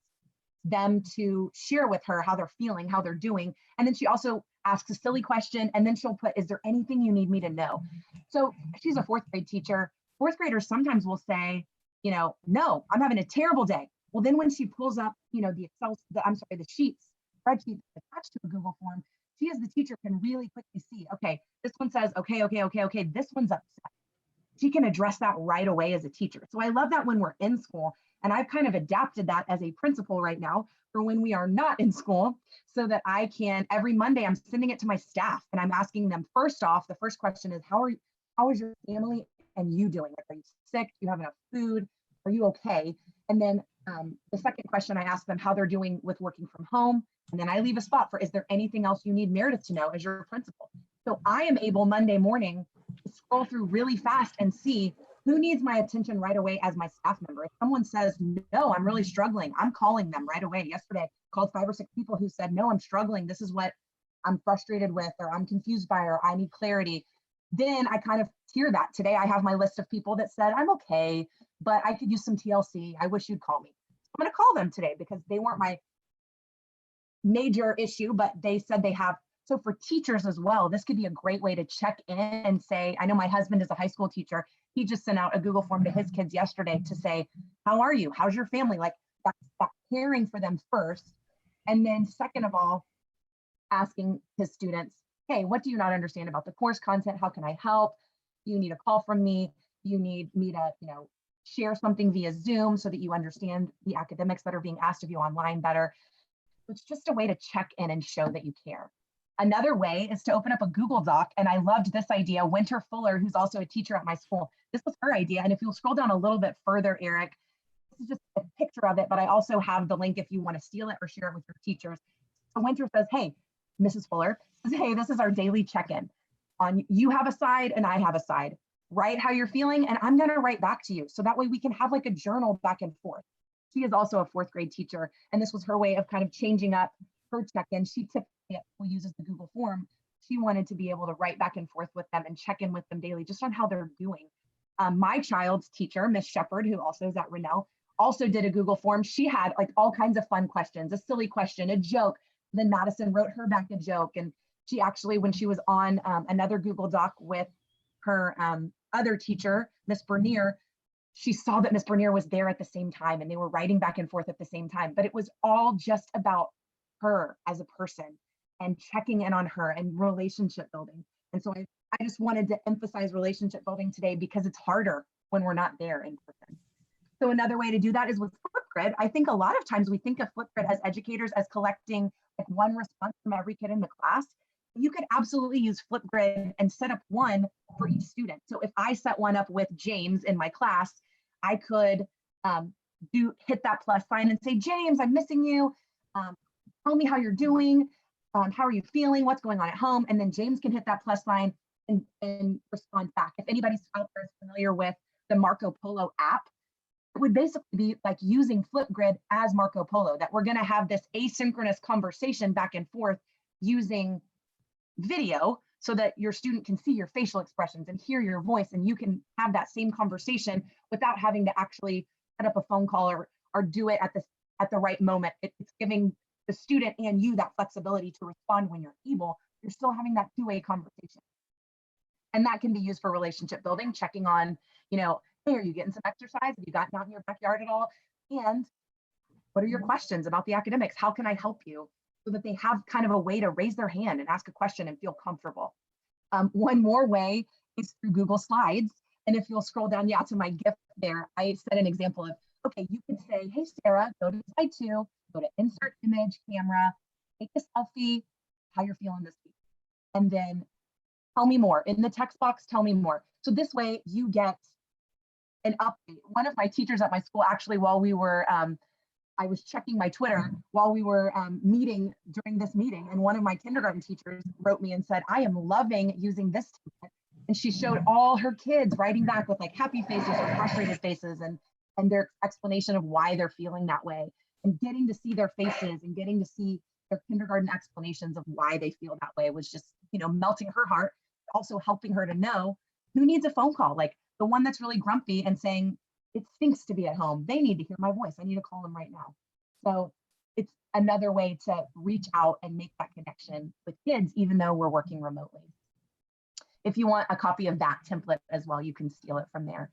them to share with her how they're feeling, how they're doing. And then she also asks a silly question, and then she'll put, is there anything you need me to know? So she's a fourth grade teacher. Fourth graders sometimes will say, you know, no, I'm having a terrible day. Well, then when she pulls up, you know, the sheets, spreadsheets attached to a Google form, she as the teacher can really quickly see, okay, this one says, okay, this one's upset. She can address that right away as a teacher. So I love that when we're in school, and I've kind of adapted that as a principal right now for when we are not in school, so that I can, every Monday, I'm sending it to my staff and I'm asking them, first off, the first question is, how is your family and you doing? Are you sick? Do you have enough food? Are you okay? And then the second question, I ask them how they're doing with working from home. And then I leave a spot for, is there anything else you need Meredith to know as your principal? So I am able Monday morning to scroll through really fast and see who needs my attention right away as my staff member. If someone says, no, I'm really struggling, I'm calling them right away. Yesterday, I called 5 or 6 people who said, no, I'm struggling. This is what I'm frustrated with, or I'm confused by, or I need clarity. Then I kind of tier that. Today, I have my list of people that said, I'm okay, but I could use some TLC. I wish you'd call me. I'm going to call them today because they weren't my major issue, but they said they have. So for teachers as well, this could be a great way to check in and say, I know my husband is a high school teacher. He just sent out a Google form to his kids yesterday to say, how are you? How's your family? Like that's caring for them first. And then second of all, asking his students, hey, what do you not understand about the course content? How can I help? Do you need a call from me? Do you need me to, you know, share something via Zoom so that you understand the academics that are being asked of you online better? It's just a way to check in and show that you care. Another way is to open up a Google Doc. And I loved this idea. Winter Fuller, who's also a teacher at my school, this was her idea. And if you'll scroll down a little bit further, Eric, this is just a picture of it, but I also have the link if you want to steal it or share it with your teachers. So Winter says, hey, Mrs. Fuller says, hey, this is our daily check-in. On you have a side and I have a side. Write how you're feeling and I'm going to write back to you. So that way we can have like a journal back and forth. She is also a fourth grade teacher, and this was her way of kind of changing up her check-in. She typically uses the Google form. She wanted to be able to write back and forth with them and check in with them daily just on how they're doing. My child's teacher, Miss Shepard, who also is at Rennell, also did a Google form. She had like all kinds of fun questions, a silly question, a joke. Then Madison wrote her back a joke. And she actually, when she was on another Google Doc with her other teacher, Miss Bernier, she saw that Miss Bernier was there at the same time and they were writing back and forth at the same time, but it was all just about her as a person and checking in on her and relationship building. And so I just wanted to emphasize relationship building today because it's harder when we're not there in person. So another way to do that is with Flipgrid. I think a lot of times we think of Flipgrid as educators as collecting like one response from every kid in the class. You could absolutely use Flipgrid and set up one for each student. So if I set one up with James in my class, I could hit that plus sign and say, James, I'm missing you. Tell me how you're doing. How are you feeling? What's going on at home? And then James can hit that plus sign and respond back. If anybody's out there is familiar with the Marco Polo app, it would basically be like using Flipgrid as Marco Polo, that we're going to have this asynchronous conversation back and forth using video so that your student can see your facial expressions and hear your voice, and you can have that same conversation without having to actually set up a phone call or do it at the right moment. It's giving the student and you that flexibility to respond when you're able. You're still having that two-way conversation. And that can be used for relationship building, checking on, you know, hey, are you getting some exercise? Have you gotten out in your backyard at all? And what are your questions about the academics? How can I help you? So that they have kind of a way to raise their hand and ask a question and feel comfortable. One more way is through Google Slides. And if you'll scroll down, to my gift there, I set an example of okay, you could say, hey, Sarah, go to slide 2, go to insert image, camera, take a selfie, how you're feeling this week. And then tell me more. In the text box, tell me more. So this way you get an update. One of my teachers at my school, actually, while we were, I was checking my Twitter while we were meeting during this meeting, and one of my kindergarten teachers wrote me and said, I am loving using this template. And she showed all her kids writing back with like happy faces or frustrated faces and their explanation of why they're feeling that way, and getting to see their faces and getting to see their kindergarten explanations of why they feel that way was just, you know, melting her heart, also helping her to know who needs a phone call, like the one that's really grumpy and saying, it stinks to be at home. They need to hear my voice. I need to call them right now. So it's another way to reach out and make that connection with kids, even though we're working remotely. If you want a copy of that template as well, you can steal it from there.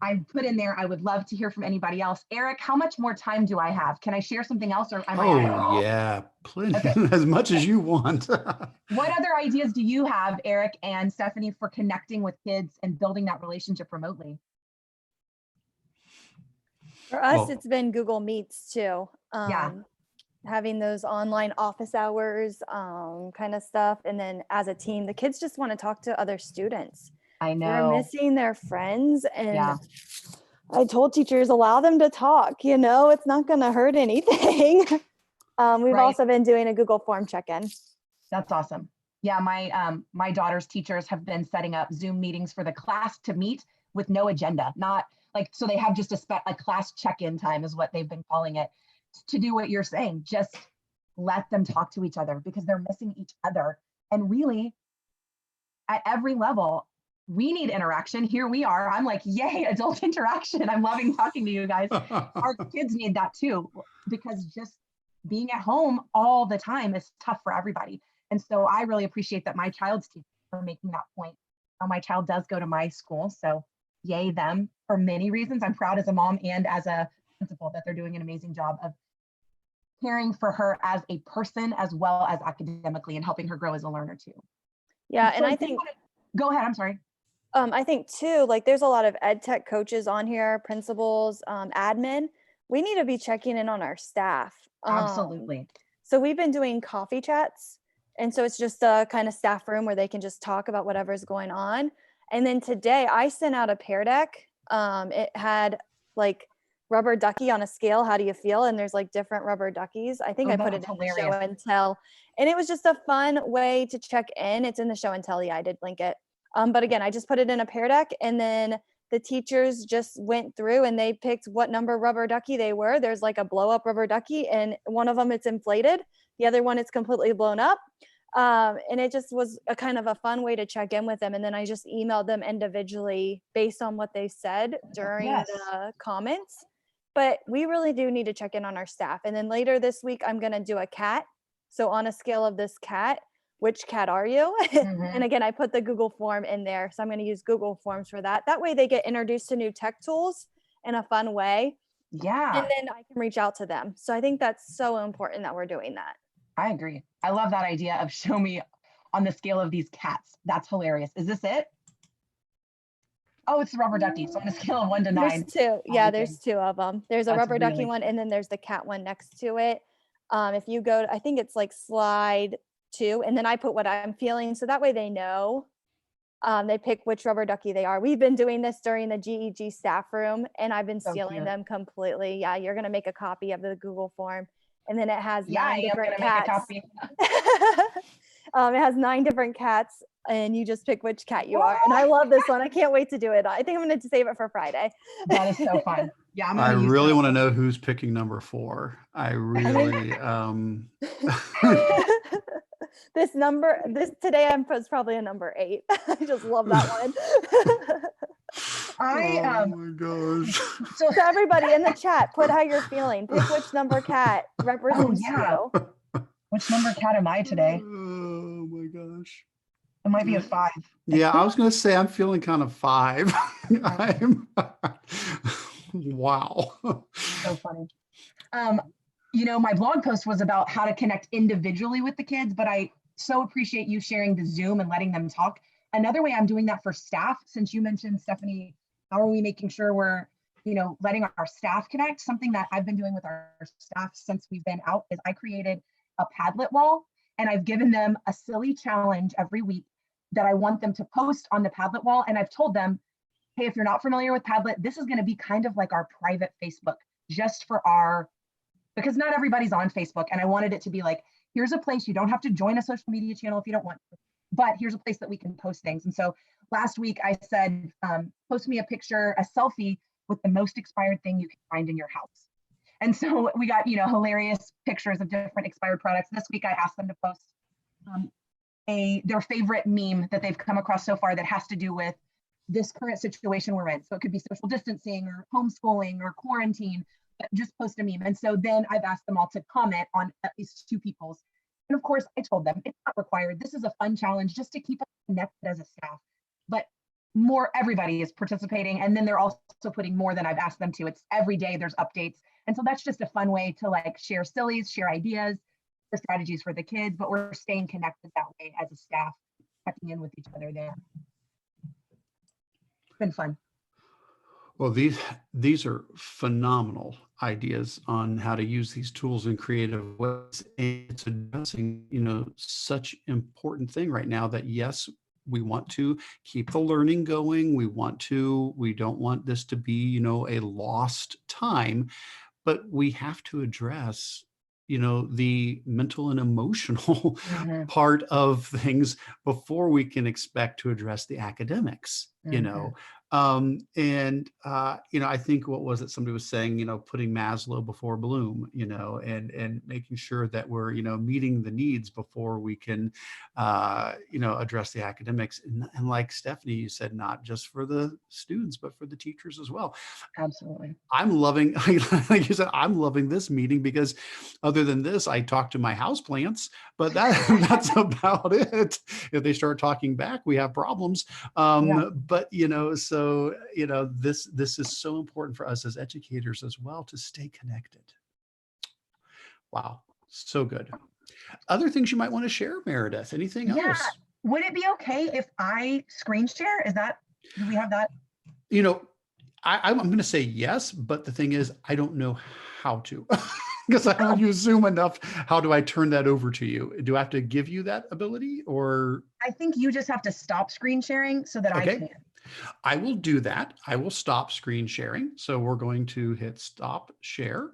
I put in there, I would love to hear from anybody else. Eric, how much more time do I have? Can I share something else, or am I? Oh, yeah, plenty, okay. As much as you want. What other ideas do you have, Eric and Stephanie, for connecting with kids and building that relationship remotely? For us, Well, it's been Google Meets too. Yeah. Having those online office hours kind of stuff. And then as a team, the kids just want to talk to other students. I They're know. missing their friends. And Yeah. I told teachers, allow them to talk, you know, it's not going to hurt anything. We've Right. also been doing a Google form check-in. That's awesome. Yeah, my daughter's teachers have been setting up Zoom meetings for the class to meet with no agenda, not like, so they have just a class check-in time is what they've been calling it, to do what you're saying. Just let them talk to each other because they're missing each other. And really, at every level, we need interaction. Here we are. I'm like, yay, adult interaction. I'm loving talking to you guys. Our kids need that too, because just being at home all the time is tough for everybody. And so I really appreciate that my child's teacher for making that point. My child does go to my school, so yay them for many reasons. I'm proud as a mom and as a principal that they're doing an amazing job of caring for her as a person as well as academically and helping her grow as a learner too. Yeah, So and I think go ahead, I'm sorry. I think too, like there's a lot of ed tech coaches on here, principals, admin. We need to be checking in on our staff. Absolutely. So we've been doing coffee chats. And so it's just a kind of staff room where they can just talk about whatever's going on. And then today I sent out a pear deck. It had like rubber ducky on a scale. How do you feel? And there's like different rubber duckies. I think I put it in the show and tell. And it was just a fun way to check in. It's in the show and tell. Yeah, I did link it. But again, I just put it in a pear deck, and then the teachers just went through and they picked what number rubber ducky they were. There's like a blow up rubber ducky, and one of them it's inflated. The other one it's completely blown up. And it just was a kind of a fun way to check in with them. And then I just emailed them individually based on what they said during the comments. But we really do need to check in on our staff. And then later this week, I'm going to do a cat. So on a scale of this cat, which cat are you? And again, I put the Google form in there. So I'm going to use Google Forms for that. That way they get introduced to new tech tools in a fun way. Yeah. And then I can reach out to them. So I think that's so important that we're doing that. I agree. I love that idea of show me on the scale of these cats. That's hilarious. Is this it? Oh, it's the rubber ducky. So on a scale of 1 to 9. There's two. Yeah, there's two of them. There's a rubber ducky really one, and then there's the cat one next to it. If you go, I think it's like slide 2, and then I put what I'm feeling. So that way they know. They pick which rubber ducky they are. We've been doing this during the GEG staff room, and I've been stealing them completely. Yeah, you're going to make a copy of the Google form. And then it has 9 different cats. It has 9 different cats, and you just pick which cat you are. And I love this one. I can't wait to do it. I think I'm going to save it for Friday. That is so fun. Yeah, I really want to know who's picking number 4. I really. This today was probably a number 8. I just love that one. Oh my gosh. So everybody in the chat, put how you're feeling. Pick which number cat represents you. Which number cat am I today? Oh my gosh. It might be a 5. Yeah, I was going to say I'm feeling kind of 5. Wow. So funny. You know, my blog post was about how to connect individually with the kids, but I so appreciate you sharing the Zoom and letting them talk. Another way I'm doing that for staff, since you mentioned, Stephanie, how are we making sure we're letting our staff connect. Something that I've been doing with our staff since we've been out is I created a Padlet wall, and I've given them a silly challenge every week that I want them to post on the Padlet wall. And I've told them, hey, if you're not familiar with Padlet, this is going to be kind of like our private Facebook, just for because not everybody's on Facebook. And I wanted it to be like, here's a place, you don't have to join a social media channel if you don't want to, but here's a place that we can post things. And so last week I said, post me a picture, a selfie with the most expired thing you can find in your house. And so we got, hilarious pictures of different expired products. This week I asked them to post their favorite meme that they've come across so far that has to do with this current situation we're in. So it could be social distancing or homeschooling or quarantine, but just post a meme. And so then I've asked them all to comment on at least 2 people's. And of course, I told them it's not required. This is a fun challenge just to keep us connected as a staff. But everybody is participating. And then they're also putting more than I've asked them to. It's every day there's updates. And so that's just a fun way to share sillies, share ideas, share strategies for the kids, but we're staying connected that way as a staff, checking in with each other there. It's been fun. Well, these are phenomenal ideas on how to use these tools in creative ways. And it's addressing, such important thing right now that yes, we want to keep the learning going. We don't want this to be, a lost time, but we have to address, the mental and emotional part of things before we can expect to address the academics, I think, what was it? Somebody was saying, putting Maslow before Bloom, and making sure that we're, meeting the needs before we can, address the academics. And like Stephanie, you said, not just for the students, but for the teachers as well. Absolutely. I'm loving, like you said, I'm loving this meeting because other than this, I talk to my houseplants, but that's about it. If they start talking back, we have problems. But, this is so important for us as educators as well to stay connected. Wow. So good. Other things you might want to share, Meredith? Anything else? Would it be okay if I screen share? Do we have that? I'm going to say yes, but the thing is, I don't know how to because I don't use Zoom enough. How do I turn that over to you? Do I have to give you that ability, or? I think you just have to stop screen sharing so that I can. I will do that. I will stop screen sharing. So we're going to hit stop share.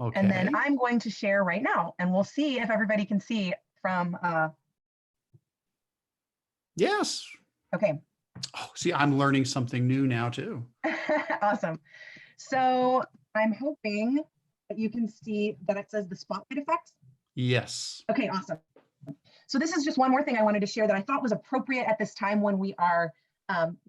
Okay. And then I'm going to share right now, and we'll see if everybody can see from. Yes. Okay. Oh, see, I'm learning something new now too. Awesome. So I'm hoping that you can see that it says the spotlight effect. Yes. Okay, awesome. So this is just one more thing I wanted to share that I thought was appropriate at this time when we are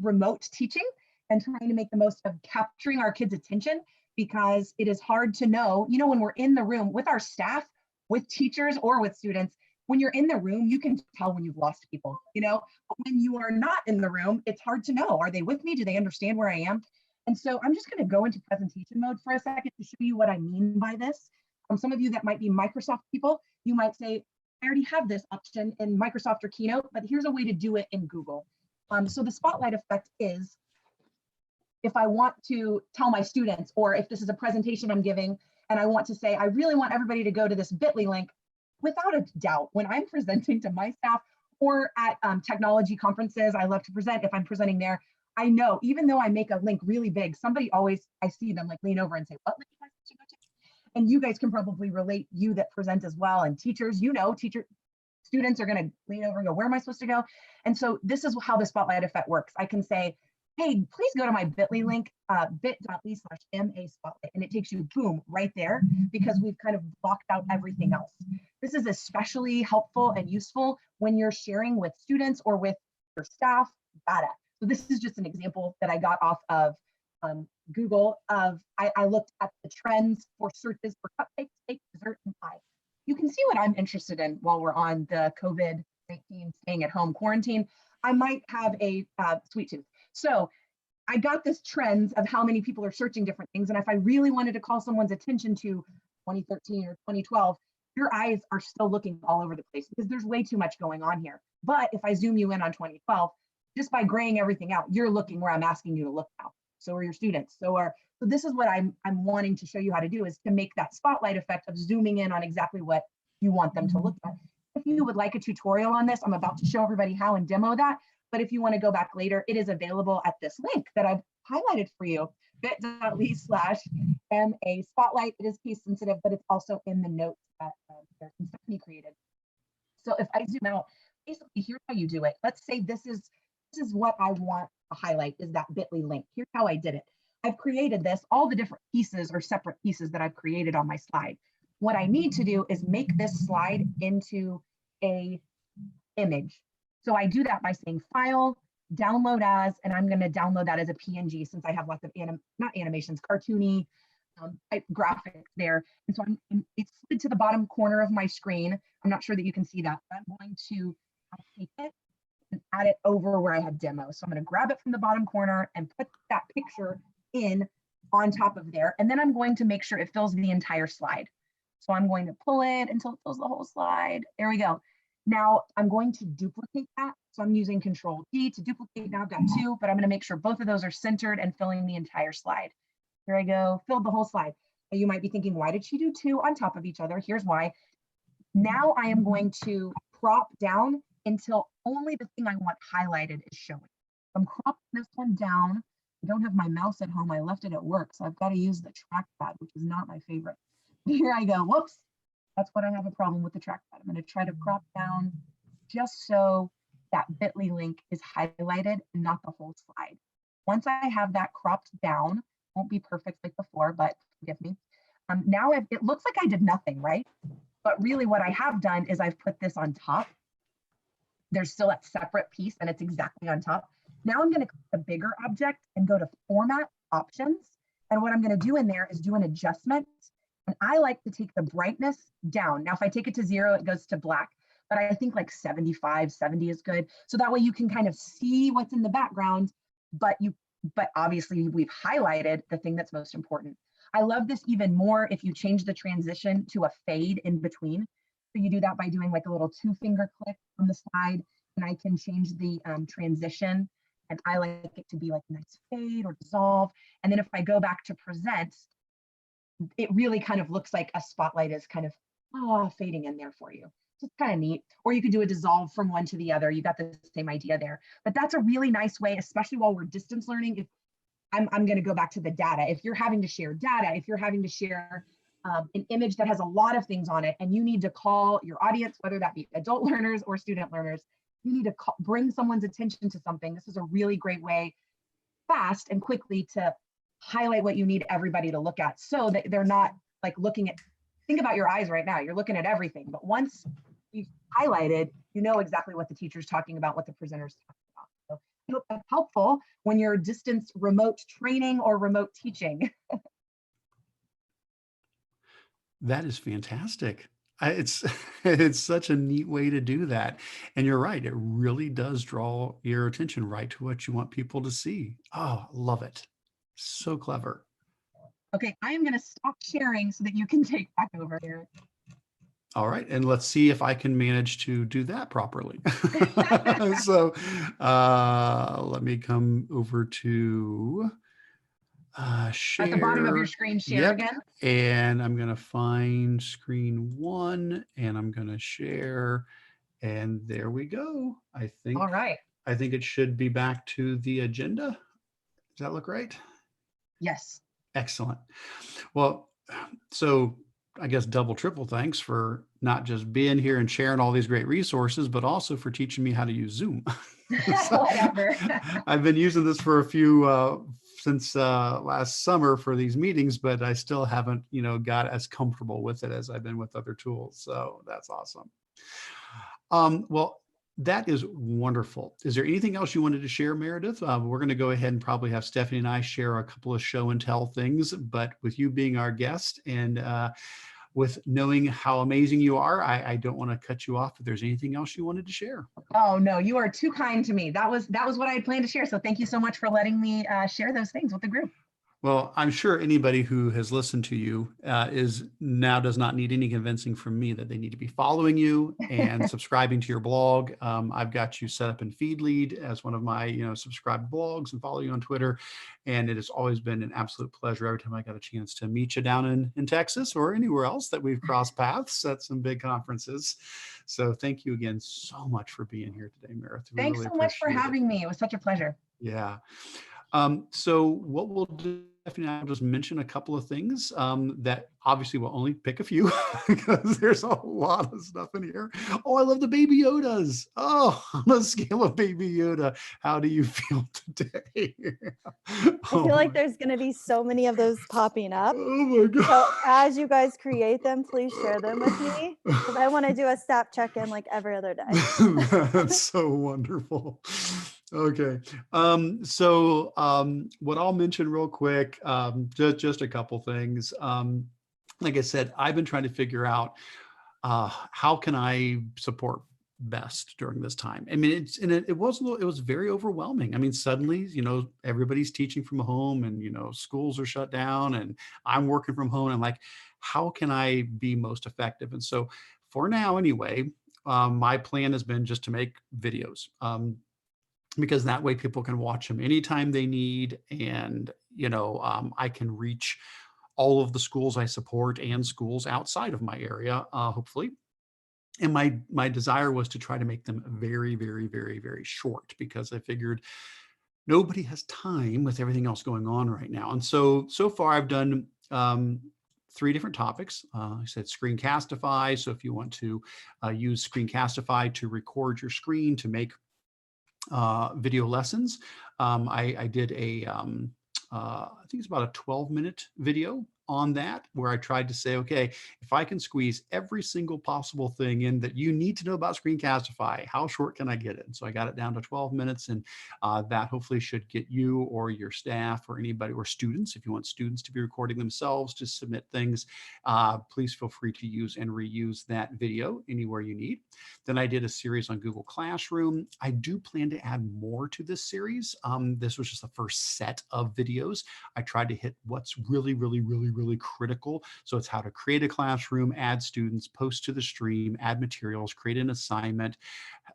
remote teaching and trying to make the most of capturing our kids' attention, because it is hard to know, when we're in the room with our staff, with teachers, or with students. When you're in the room, you can tell when you've lost people, but when you are not in the room, it's hard to know. Are they with me? Do they understand where I am? And so I'm just going to go into presentation mode for a second to show you what I mean by this. Some of you that might be Microsoft people, you might say, I already have this option in Microsoft or Keynote, but here's a way to do it in Google. So the spotlight effect is, if I want to tell my students, or if this is a presentation I'm giving, and I want to say, I really want everybody to go to this bit.ly link, without a doubt, when I'm presenting to my staff or at technology conferences, I love to present. If I'm presenting there, I know, even though I make a link really big, somebody always, I see them lean over and say, what link am I supposed to go to? And you guys can probably relate, you that present as well. And teachers, students are going to lean over and go, where am I supposed to go? And so this is how the spotlight effect works. I can say, hey, please go to my bit.ly link, bit.ly/MA spotlight. And it takes you, boom, right there, because we've kind of blocked out everything else. This is especially helpful and useful when you're sharing with students or with your staff data. So this is just an example that I got off of Google of, I looked at the trends for searches for cupcakes, cake, dessert, and pie. You can see what I'm interested in while we're on the COVID-19 staying at home quarantine. I might have a sweet tooth. So I got this trends of how many people are searching different things. And if I really wanted to call someone's attention to 2013 or 2012, your eyes are still looking all over the place because there's way too much going on here. But if I zoom you in on 2012, just by graying everything out, you're looking where I'm asking you to look now. So are your students. So this is what I'm wanting to show you how to do, is to make that spotlight effect of zooming in on exactly what you want them to look at. If you would like a tutorial on this, I'm about to show everybody how and demo that. But if you want to go back later, it is available at this link that I've highlighted for you, bit.ly/MA Spotlight. It is case sensitive, but it's also in the notes that Stephanie created. So if I zoom out, basically here's how you do it. Let's say this is what I want to highlight, is that bit.ly link. Here's how I did it. I've created this, all the different pieces or separate pieces that I've created on my slide. What I need to do is make this slide into a image. So I do that by saying File, Download As, and I'm going to download that as a PNG, since I have lots of not animations, cartoony type graphics there. And so it's slid to the bottom corner of my screen. I'm not sure that you can see that, but I'm going to take it and add it over where I had demo. So I'm going to grab it from the bottom corner and put that picture in on top of there. And then I'm going to make sure it fills the entire slide. So I'm going to pull it until it fills the whole slide. There we go. Now I'm going to duplicate that. So I'm using Control D to duplicate. Now I've got 2, but I'm going to make sure both of those are centered and filling the entire slide. Here I go, filled the whole slide. Now you might be thinking, why did she do 2 on top of each other? Here's why. Now I am going to crop down until only the thing I want highlighted is showing. I'm cropping this one down. I don't have my mouse at home. I left it at work, so I've got to use the trackpad, which is not my favorite. Here I go. Whoops. That's what I have a problem with the trackpad. I'm going to try to crop down just so that bit.ly link is highlighted and not the whole slide. Once I have that cropped down, won't be perfect like before, but forgive me. Now it looks like I did nothing, right? But really what I have done is I've put this on top. There's still that separate piece and it's exactly on top. Now I'm going to click the bigger object and go to Format Options. And what I'm going to do in there is do an adjustment. And I like to take the brightness down. Now, if I take it to 0, it goes to black, but I think like 75, 70 is good. So that way you can kind of see what's in the background, but obviously we've highlighted the thing that's most important. I love this even more if you change the transition to a fade in between. So you do that by doing like a little 2-finger click on the slide, and I can change the transition. And I like it to be like a nice fade or dissolve. And then if I go back to present, it really kind of looks like a spotlight is kind of fading in there for you. So it's kind of neat. Or you could do a dissolve from one to the other. You got the same idea there. But that's a really nice way, especially while we're distance learning. If I'm going to go back to the data. If you're having to share data, if you're having to share an image that has a lot of things on it, and you need to call your audience, whether that be adult learners or student learners, you need to bring someone's attention to something. This is a really great way, fast and quickly, to highlight what you need everybody to look at, so that they're not like looking at, think about your eyes right now, you're looking at everything, but once you've highlighted, you know exactly what the teacher's talking about, what the presenter's talking about. So I hope that's helpful when you're distance remote training or remote teaching. That is fantastic. It's such a neat way to do that. And you're right, it really does draw your attention right to what you want people to see. Oh, love it. So clever. Okay, I am going to stop sharing so that you can take back over here. All right, and let's see if I can manage to do that properly. So let me come over to share. At the bottom of your screen, share again. And I'm going to find screen 1 and I'm going to share. And there we go. I think. All right. I think it should be back to the agenda. Does that look right? Yes. Excellent. Well, so I guess double, triple thanks for not just being here and sharing all these great resources, but also for teaching me how to use Zoom. Whatever. I've been using this for a few since last summer for these meetings, but I still haven't, got as comfortable with it as I've been with other tools. So that's awesome. Well, that is wonderful. Is there anything else you wanted to share, Meredith? We're going to go ahead and probably have Stephanie and I share a couple of show and tell things, but with you being our guest and with knowing how amazing you are, I don't want to cut you off if there's anything else you wanted to share. Oh, no, you are too kind to me. That was what I had planned to share. So thank you so much for letting me share those things with the group. Well, I'm sure anybody who has listened to you does not need any convincing from me that they need to be following you and subscribing to your blog. I've got you set up in Feedlead as one of my, subscribed blogs and follow you on Twitter. And it has always been an absolute pleasure every time I got a chance to meet you down in Texas or anywhere else that we've crossed paths at some big conferences. So thank you again so much for being here today, Meredith. We Thanks really so much for appreciate it. having me. It was such a pleasure. Yeah. So what we'll do, Stephanie, I'll just mention a couple of things that obviously we'll only pick a few because there's a lot of stuff in here. Oh, I love the Baby Yodas. Oh, on a scale of Baby Yoda, how do you feel today? I feel like there's going to be so many of those popping up. Oh my God. So as you guys create them, please share them with me because I want to do a staff check-in like every other day. That's so wonderful. Okay. What I'll mention real quick, just a couple things. Like I said, I've been trying to figure out how can I support best during this time. I mean, it was very overwhelming. I mean, suddenly, everybody's teaching from home and, schools are shut down and I'm working from home. And like, how can I be most effective? And so for now, anyway, my plan has been just to make videos. Because that way people can watch them anytime they need. And, I can reach all of the schools I support and schools outside of my area, hopefully. And my desire was to try to make them very, very, very, very short because I figured nobody has time with everything else going on right now. And so far I've done 3 different topics. I said Screencastify. So if you want to use Screencastify to record your screen to make video lessons. I did I think it's about a 12-minute video on that where I tried to say, okay, if I can squeeze every single possible thing in that you need to know about Screencastify, how short can I get it? And so I got it down to 12 minutes and that hopefully should get you or your staff or anybody or students, if you want students to be recording themselves to submit things, please feel free to use and reuse that video anywhere you need. Then I did a series on Google Classroom. I do plan to add more to this series. This was just the first set of videos. I tried to hit what's really, really, really, really critical. So it's how to create a classroom, add students, post to the stream, add materials, create an assignment,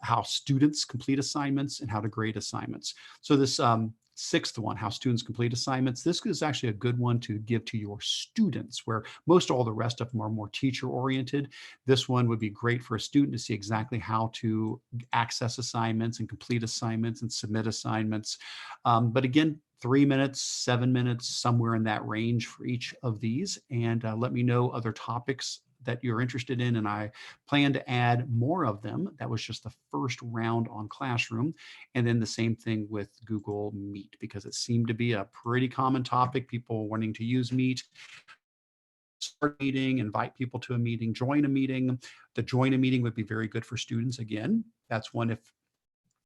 how students complete assignments, and how to grade assignments. So this 6th one, how students complete assignments. This is actually a good one to give to your students, where most all the rest of them are more teacher oriented. This one would be great for a student to see exactly how to access assignments and complete assignments and submit assignments. But again, 3 minutes, 7 minutes, somewhere in that range for each of these. And let me know other topics that you're interested in, and I plan to add more of them. That was just the first round on Classroom. And then the same thing with Google Meet, because it seemed to be a pretty common topic, people wanting to use Meet. Start a meeting, invite people to a meeting, join a meeting. The join a meeting would be very good for students. Again, that's one if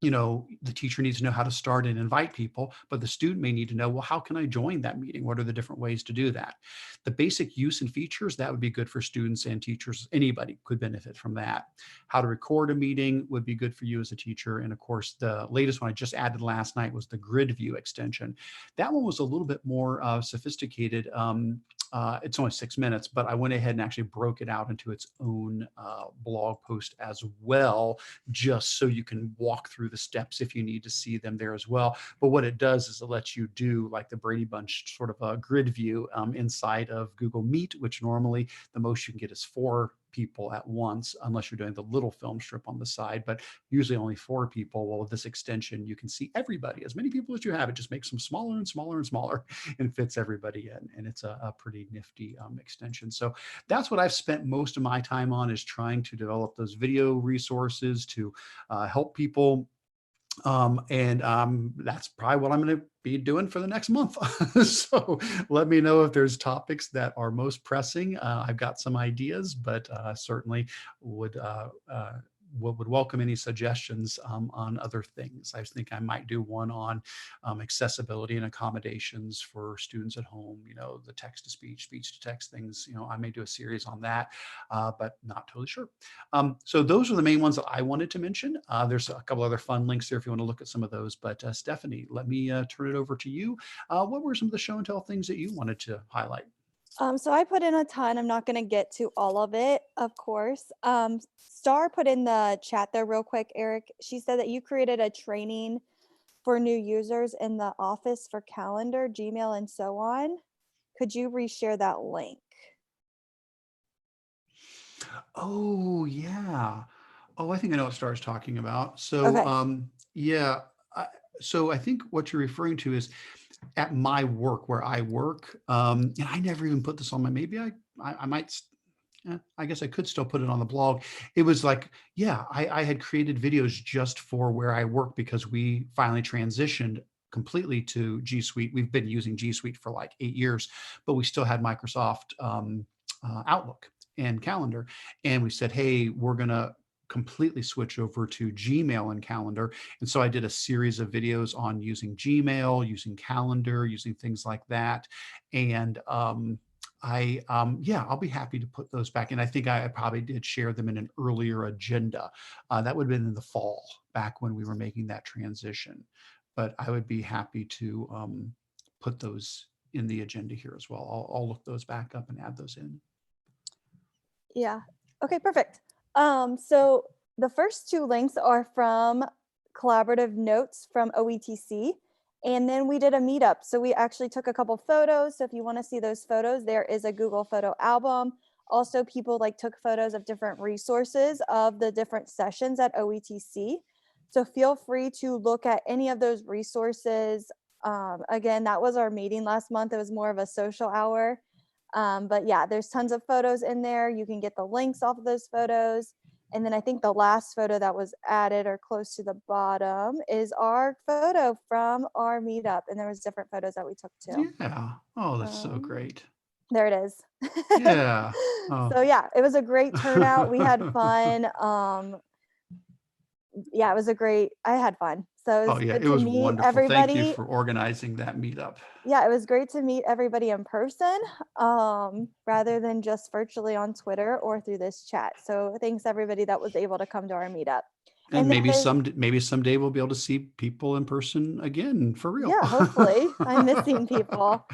the teacher needs to know how to start and invite people, but the student may need to know, well, how can I join that meeting? What are the different ways to do that? The basic use and features, that would be good for students and teachers. Anybody could benefit from that. How to record a meeting would be good for you as a teacher. And of course, the latest one I just added last night was the grid view extension. That one was a little bit more sophisticated. It's only 6 minutes, but I went ahead and actually broke it out into its own blog post as well, just so you can walk through the steps if you need to see them there as well. But what it does is it lets you do like the Brady Bunch sort of a grid view inside of Google Meet, which normally the most you can get is 4 people at once, unless you're doing the little film strip on the side, but usually only 4 people. Well, with this extension, you can see everybody, as many people as you have. It just makes them smaller and smaller and smaller and fits everybody in. And it's a pretty nifty extension. So that's what I've spent most of my time on, is trying to develop those video resources to help people. That's probably what I'm going to be doing for the next month. So let me know if there's topics that are most pressing. I've got some ideas, but certainly would would welcome any suggestions on other things. I think I might do one on accessibility and accommodations for students at home, the text to speech, speech to text things. I may do a series on that, but not totally sure. So those are the main ones that I wanted to mention. There's a couple other fun links there if you want to look at some of those. But Stephanie, let me turn it over to you. What were some of the show and tell things that you wanted to highlight? So I put in a ton. I'm not going to get to all of it, of course. Star put in the chat there real quick, Eric. She said that you created a training for new users in the Office for Calendar, Gmail, and so on. Could you reshare that link? Oh, yeah. Oh, I think I know what Star's talking about. So, Okay. yeah. So I think what you're referring to is at my work where I work. And I never even put this on my, maybe I might, I guess I could still put it on the blog. It was like, yeah, I had created videos just for where I work because we finally transitioned completely to G Suite. We've been using G Suite for like 8 years, but we still had Microsoft Outlook and Calendar. And we said, hey, we're going to completely switch over to Gmail and Calendar. And so I did a series of videos on using Gmail, using Calendar, using things like that. And yeah, I'll be happy to put those back. And I think I probably did share them in an earlier agenda. That would have been in the fall, back when we were making that transition. But I would be happy to put those in the agenda here as well. I'll look those back up and add those in. Yeah. Okay, perfect. So the first two links are from collaborative notes from OETC. And then we did a meetup. So we actually took a couple photos. So if you want to see those photos, there is a Google photo album. Also, people took photos of different resources of the different sessions at OETC. So feel free to look at any of those resources. Again, that was our meeting last month. It was more of a social hour. But yeah, there's tons of photos in there. You can get the links off of those photos. And then I think the last photo that was added or close to the bottom is our photo from our meetup. And there was different photos that we took too. Yeah. Oh, that's so great. There it is. Yeah. Oh. So yeah, it was a great turnout. We had fun. Yeah, I had fun. So it was yeah, good it to was meet wonderful. Thank you everybody. for organizing that meetup. Yeah, it was great to meet everybody in person, rather than just virtually on Twitter or through this chat. So thanks everybody that was able to come to our meetup. And And then maybe someday we'll be able to see people in person again for real. yeah, hopefully. I'm missing people.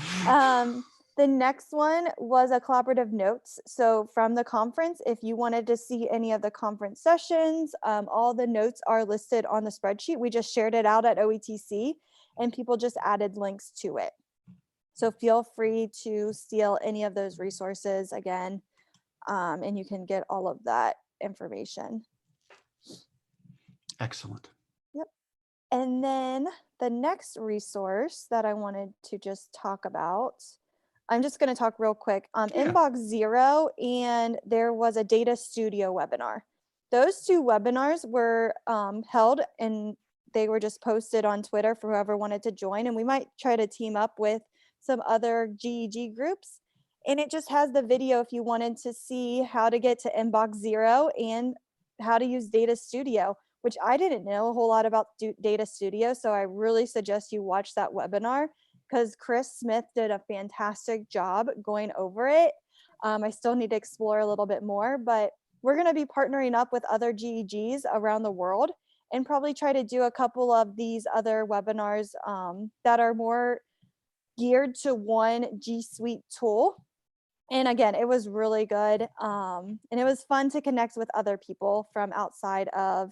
The next one was a collaborative notes. So from the conference, if you wanted to see any of the conference sessions, all the notes are listed on the spreadsheet. We just shared it out at OETC and people just added links to it. So feel free to steal any of those resources again, and you can get all of that information. Excellent. Yep. And then the next resource that I wanted to just talk about, I'm just going to talk real quick. Yeah. Inbox Zero, and there was a Data Studio webinar. Those two webinars were held and they were just posted on Twitter for whoever wanted to join. And we might try to team up with some other GEG groups. And it just has the video if you wanted to see how to get to Inbox Zero and how to use Data Studio, which I didn't know a whole lot about Data Studio. So I really suggest you watch that webinar because Chris Smith did a fantastic job going over it. I still need to explore a little bit more, but we're going to be partnering up with other GEGs around the world and probably try to do a couple of these other webinars that are more geared to one G Suite tool. And again, it was really good. And it was fun to connect with other people from outside of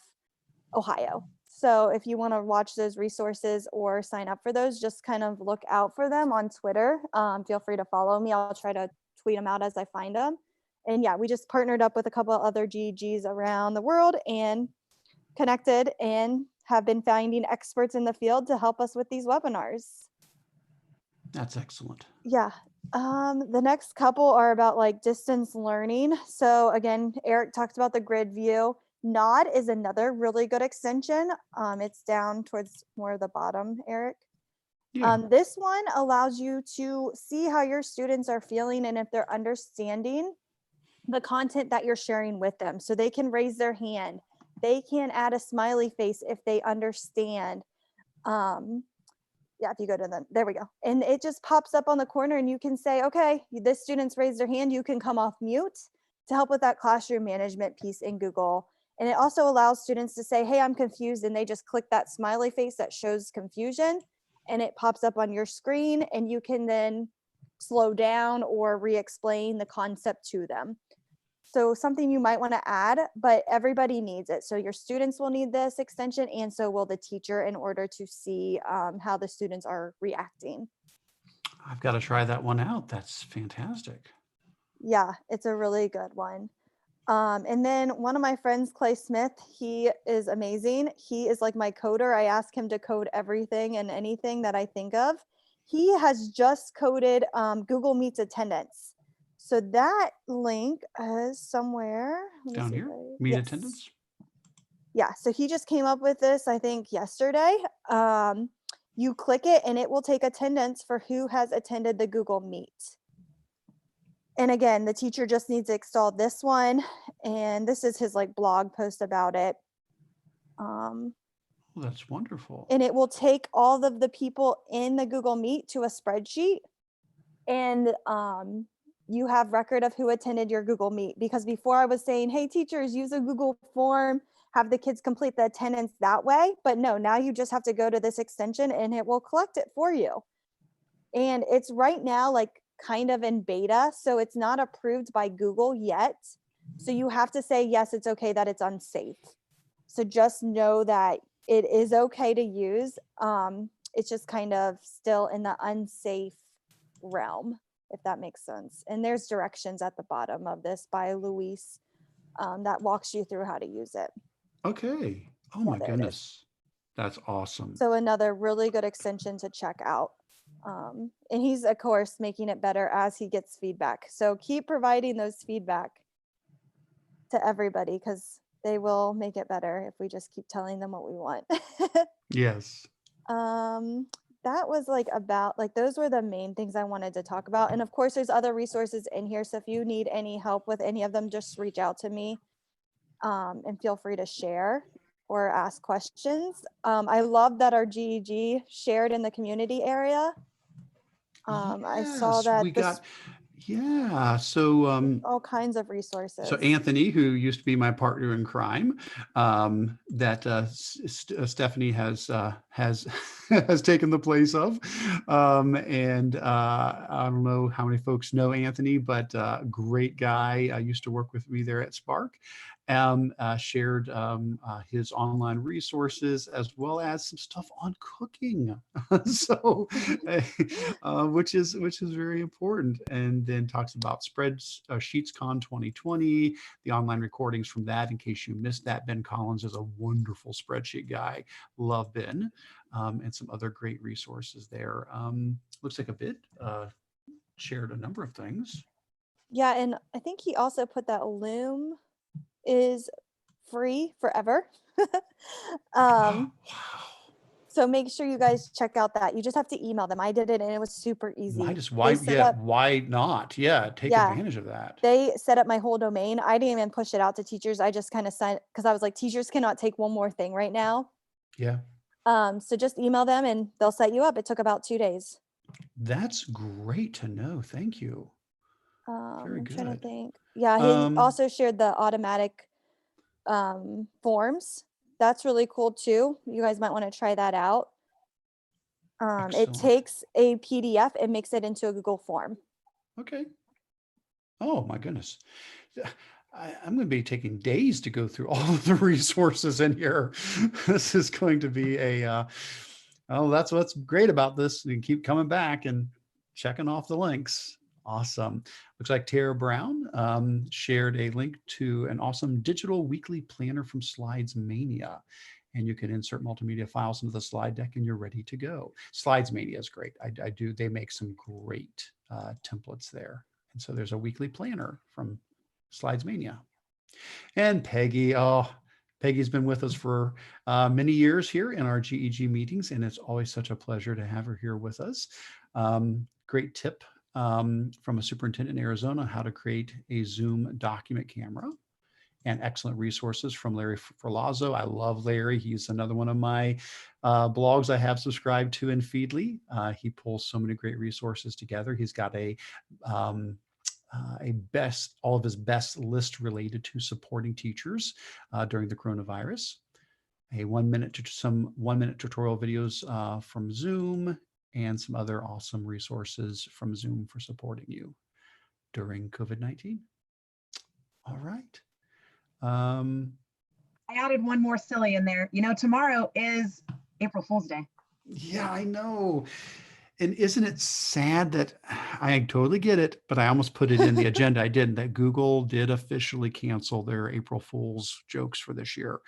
Ohio. So if you want to watch those resources or sign up for those, just kind of look out for them on Twitter. Feel free to follow me. I'll try to tweet them out as I find them. And yeah, we just partnered up with a couple of other GEGs around the world and connected and have been finding experts in the field to help us with these webinars. That's excellent. Yeah. The next couple are about distance learning. So again, Eric talked about the grid view. Nod is another really good extension. It's down towards more of the bottom, Eric. Yeah. This one allows you to see how your students are feeling and if they're understanding the content that you're sharing with them. So they can raise their hand. they can add a smiley face if they understand. Yeah, if you go to the, there we go. And it just pops up on the corner and you can say, okay, this student's raised their hand. You can come off mute to help with that classroom management piece in Google. And it also allows students to say, hey, I'm confused. And they just click that smiley face that shows confusion and it pops up on your screen and you can then slow down or re-explain the concept to them. So something you might want to add, but everybody needs it. So your students will need this extension and so will the teacher in order to see how the students are reacting. I've got to try that one out. That's fantastic. Yeah, it's a really good one. And then one of my friends, Clay Smith, he is amazing. He is like my coder. I ask him to code everything and anything that I think of. He has just coded Google Meets attendance. So that link is somewhere. Down here, Meet yes. attendance. Yeah, so he just came up with this, I think yesterday. You click it and it will take attendance for who has attended the Google Meet. And again, the teacher just needs to install this one. And this is his like blog post about it. Well, that's wonderful. And it will take all of the people in the Google Meet to a spreadsheet. And you have record of who attended your Google Meet. Because before I was saying, hey, teachers, use a Google form, have the kids complete the attendance that way. But no, now you just have to go to this extension and it will collect it for you. And it's right now like kind of in beta. So it's not approved by Google yet. So you have to say, yes, it's okay that it's unsafe. So just know that it is okay to use. It's just kind of still in the unsafe realm, if that makes sense. And there's directions at the bottom of this by Luis that walks you through how to use it. Okay. Oh my goodness. That's awesome. So another really good extension to check out. And he's, of course, making it better as he gets feedback. So keep providing those feedback to everybody because they will make it better if we just keep telling them what we want. Yes. That was like about like those were the main things I wanted to talk about. And of course, there's other resources in here. So if you need any help with any of them, just reach out to me and feel free to share or ask questions. I love that our GEG shared in the community area. I saw Yes, that we got, yeah. So all kinds of resources. so Anthony, who used to be my partner in crime, that Stephanie has has taken the place of, and I don't know how many folks know Anthony, but great guy. Used to work with me there at Spark. Shared his online resources as well as some stuff on cooking, so which is very important. And then talks about SheetsCon 2020, the online recordings from that. In case you missed that, Ben Collins is a wonderful spreadsheet guy. Love Ben, and some other great resources there. Looks like a bit shared a number of things. Yeah, and I think he also put that Loom is free forever. Wow. So make sure you guys check out that. You just have to email them. I did it and it was super easy. Why not? Yeah, take advantage of that. They set up my whole domain. I didn't even push it out to teachers. I just kind of sent, because I was like, teachers cannot take one more thing right now. Yeah. So just email them and they'll set you up. It took about 2 days. That's great to know. Thank you. Very good. I'm trying to think. Yeah, he also shared the automatic forms. That's really cool too. You guys might want to try that out. It takes a PDF and makes it into a Google form. Okay. Oh my goodness. I'm going to be taking days to go through all of the resources in here. This is going to be a, oh, that's what's great about this. You can keep coming back and checking off the links. Awesome. Looks like Tara Brown shared a link to an awesome digital weekly planner from Slides Mania. And you can insert multimedia files into the slide deck and you're ready to go. Slides Mania is great. They make some great templates there. And so there's a weekly planner from Slides Mania. And Peggy, Peggy's been with us for many years here in our GEG meetings, and it's always such a pleasure to have her here with us. Great tip from a superintendent in Arizona, how to create a Zoom document camera. and excellent resources from Larry Ferlazzo. I love Larry. He's another one of my blogs I have subscribed to in Feedly. He pulls so many great resources together. He's got all of his best list related to supporting teachers during the coronavirus. Some 1-minute tutorial videos from Zoom, and some other awesome resources from Zoom for supporting you during COVID-19. All right. I added one more silly in there. Tomorrow is April Fool's Day. Yeah, I know. And isn't it sad that I totally get it, but I almost put it in the agenda. I didn't, that Google did officially cancel their April Fool's jokes for this year.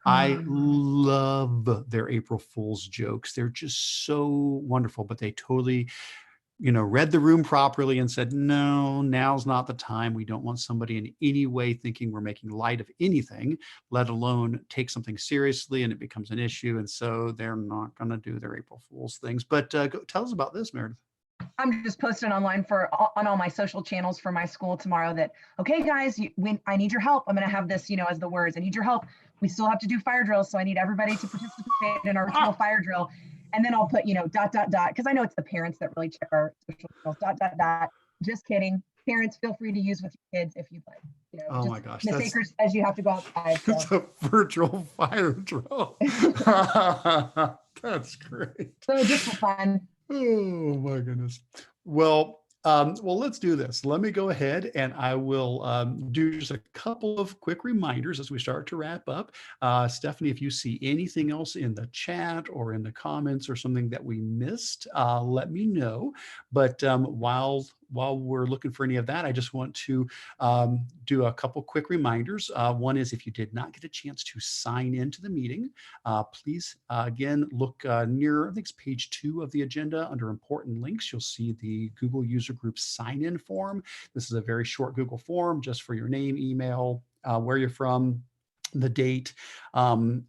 I love their April Fool's jokes. They're just so wonderful, but they totally read the room properly and said, no, now's not the time. We don't want somebody in any way thinking we're making light of anything, let alone take something seriously and it becomes an issue. And so they're not going to do their April Fool's things. But tell us about this, Meredith. I'm just posting online on all my social channels for my school tomorrow that, okay, guys, I need your help. I'm going to have this, as the words, I need your help. We still have to do fire drills. So I need everybody to participate in our ritual fire drill. And then I'll put, because I know it's the parents that really check our social channels, Just kidding. Parents, feel free to use with your kids if you'd like. Oh my gosh. Miss Akers says you have to go outside. So. It's a virtual fire drill. That's great. So just for fun. Oh my goodness. Well, let's do this. Let me go ahead and I will do just a couple of quick reminders as we start to wrap up. Stephanie, if you see anything else in the chat or in the comments or something that we missed, let me know. But while we're looking for any of that, I just want to do a couple quick reminders. One is if you did not get a chance to sign into the meeting, please, again, look near, I think it's page 2 of the agenda under important links. You'll see the Google User Group sign-in form. This is a very short Google form just for your name, email, where you're from, the date, and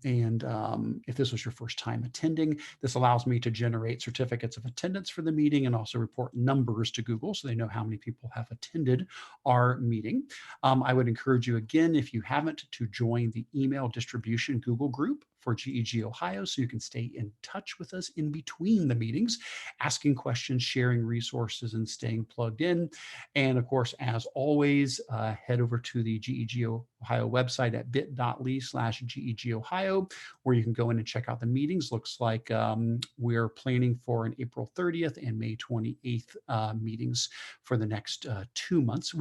if this was your first time attending. This allows me to generate certificates of attendance for the meeting and also report numbers to Google so they know how many people have attended our meeting. I would encourage you again, if you haven't, to join the email distribution Google group for GEG Ohio so you can stay in touch with us in between the meetings, asking questions, sharing resources, and staying plugged in. And of course, as always, head over to the GEG Ohio website at bit.ly/GEG Ohio, where you can go in and check out the meetings. Looks like we're planning for an April 30th and May 28th meetings for the next 2 months.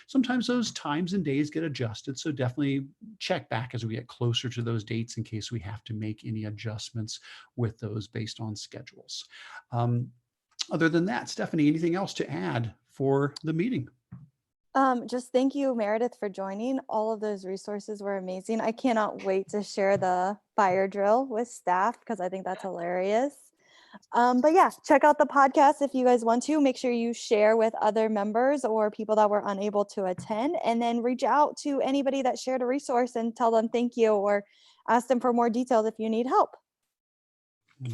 Sometimes those times and days get adjusted, so definitely check back as we get closer to those dates in case we have to make any adjustments with those based on schedules. Other than that, Stephanie, anything else to add for the meeting? Just thank you, Meredith, for joining. All of those resources were amazing. I cannot wait to share the fire drill with staff because I think that's hilarious. But yeah, check out the podcast if you guys want to. Make sure you share with other members or people that were unable to attend, and then reach out to anybody that shared a resource and tell them thank you or ask them for more details if you need help.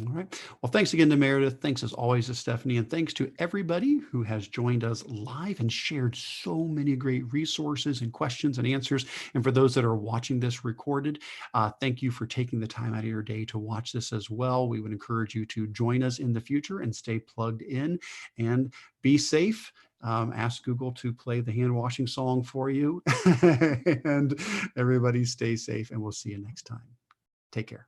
All right. Well, thanks again to Meredith. Thanks as always to Stephanie, and thanks to everybody who has joined us live and shared so many great resources and questions and answers. And for those that are watching this recorded, thank you for taking the time out of your day to watch this as well. We would encourage you to join us in the future and stay plugged in and be safe. Ask Google to play the hand washing song for you. And everybody stay safe, and we'll see you next time. Take care.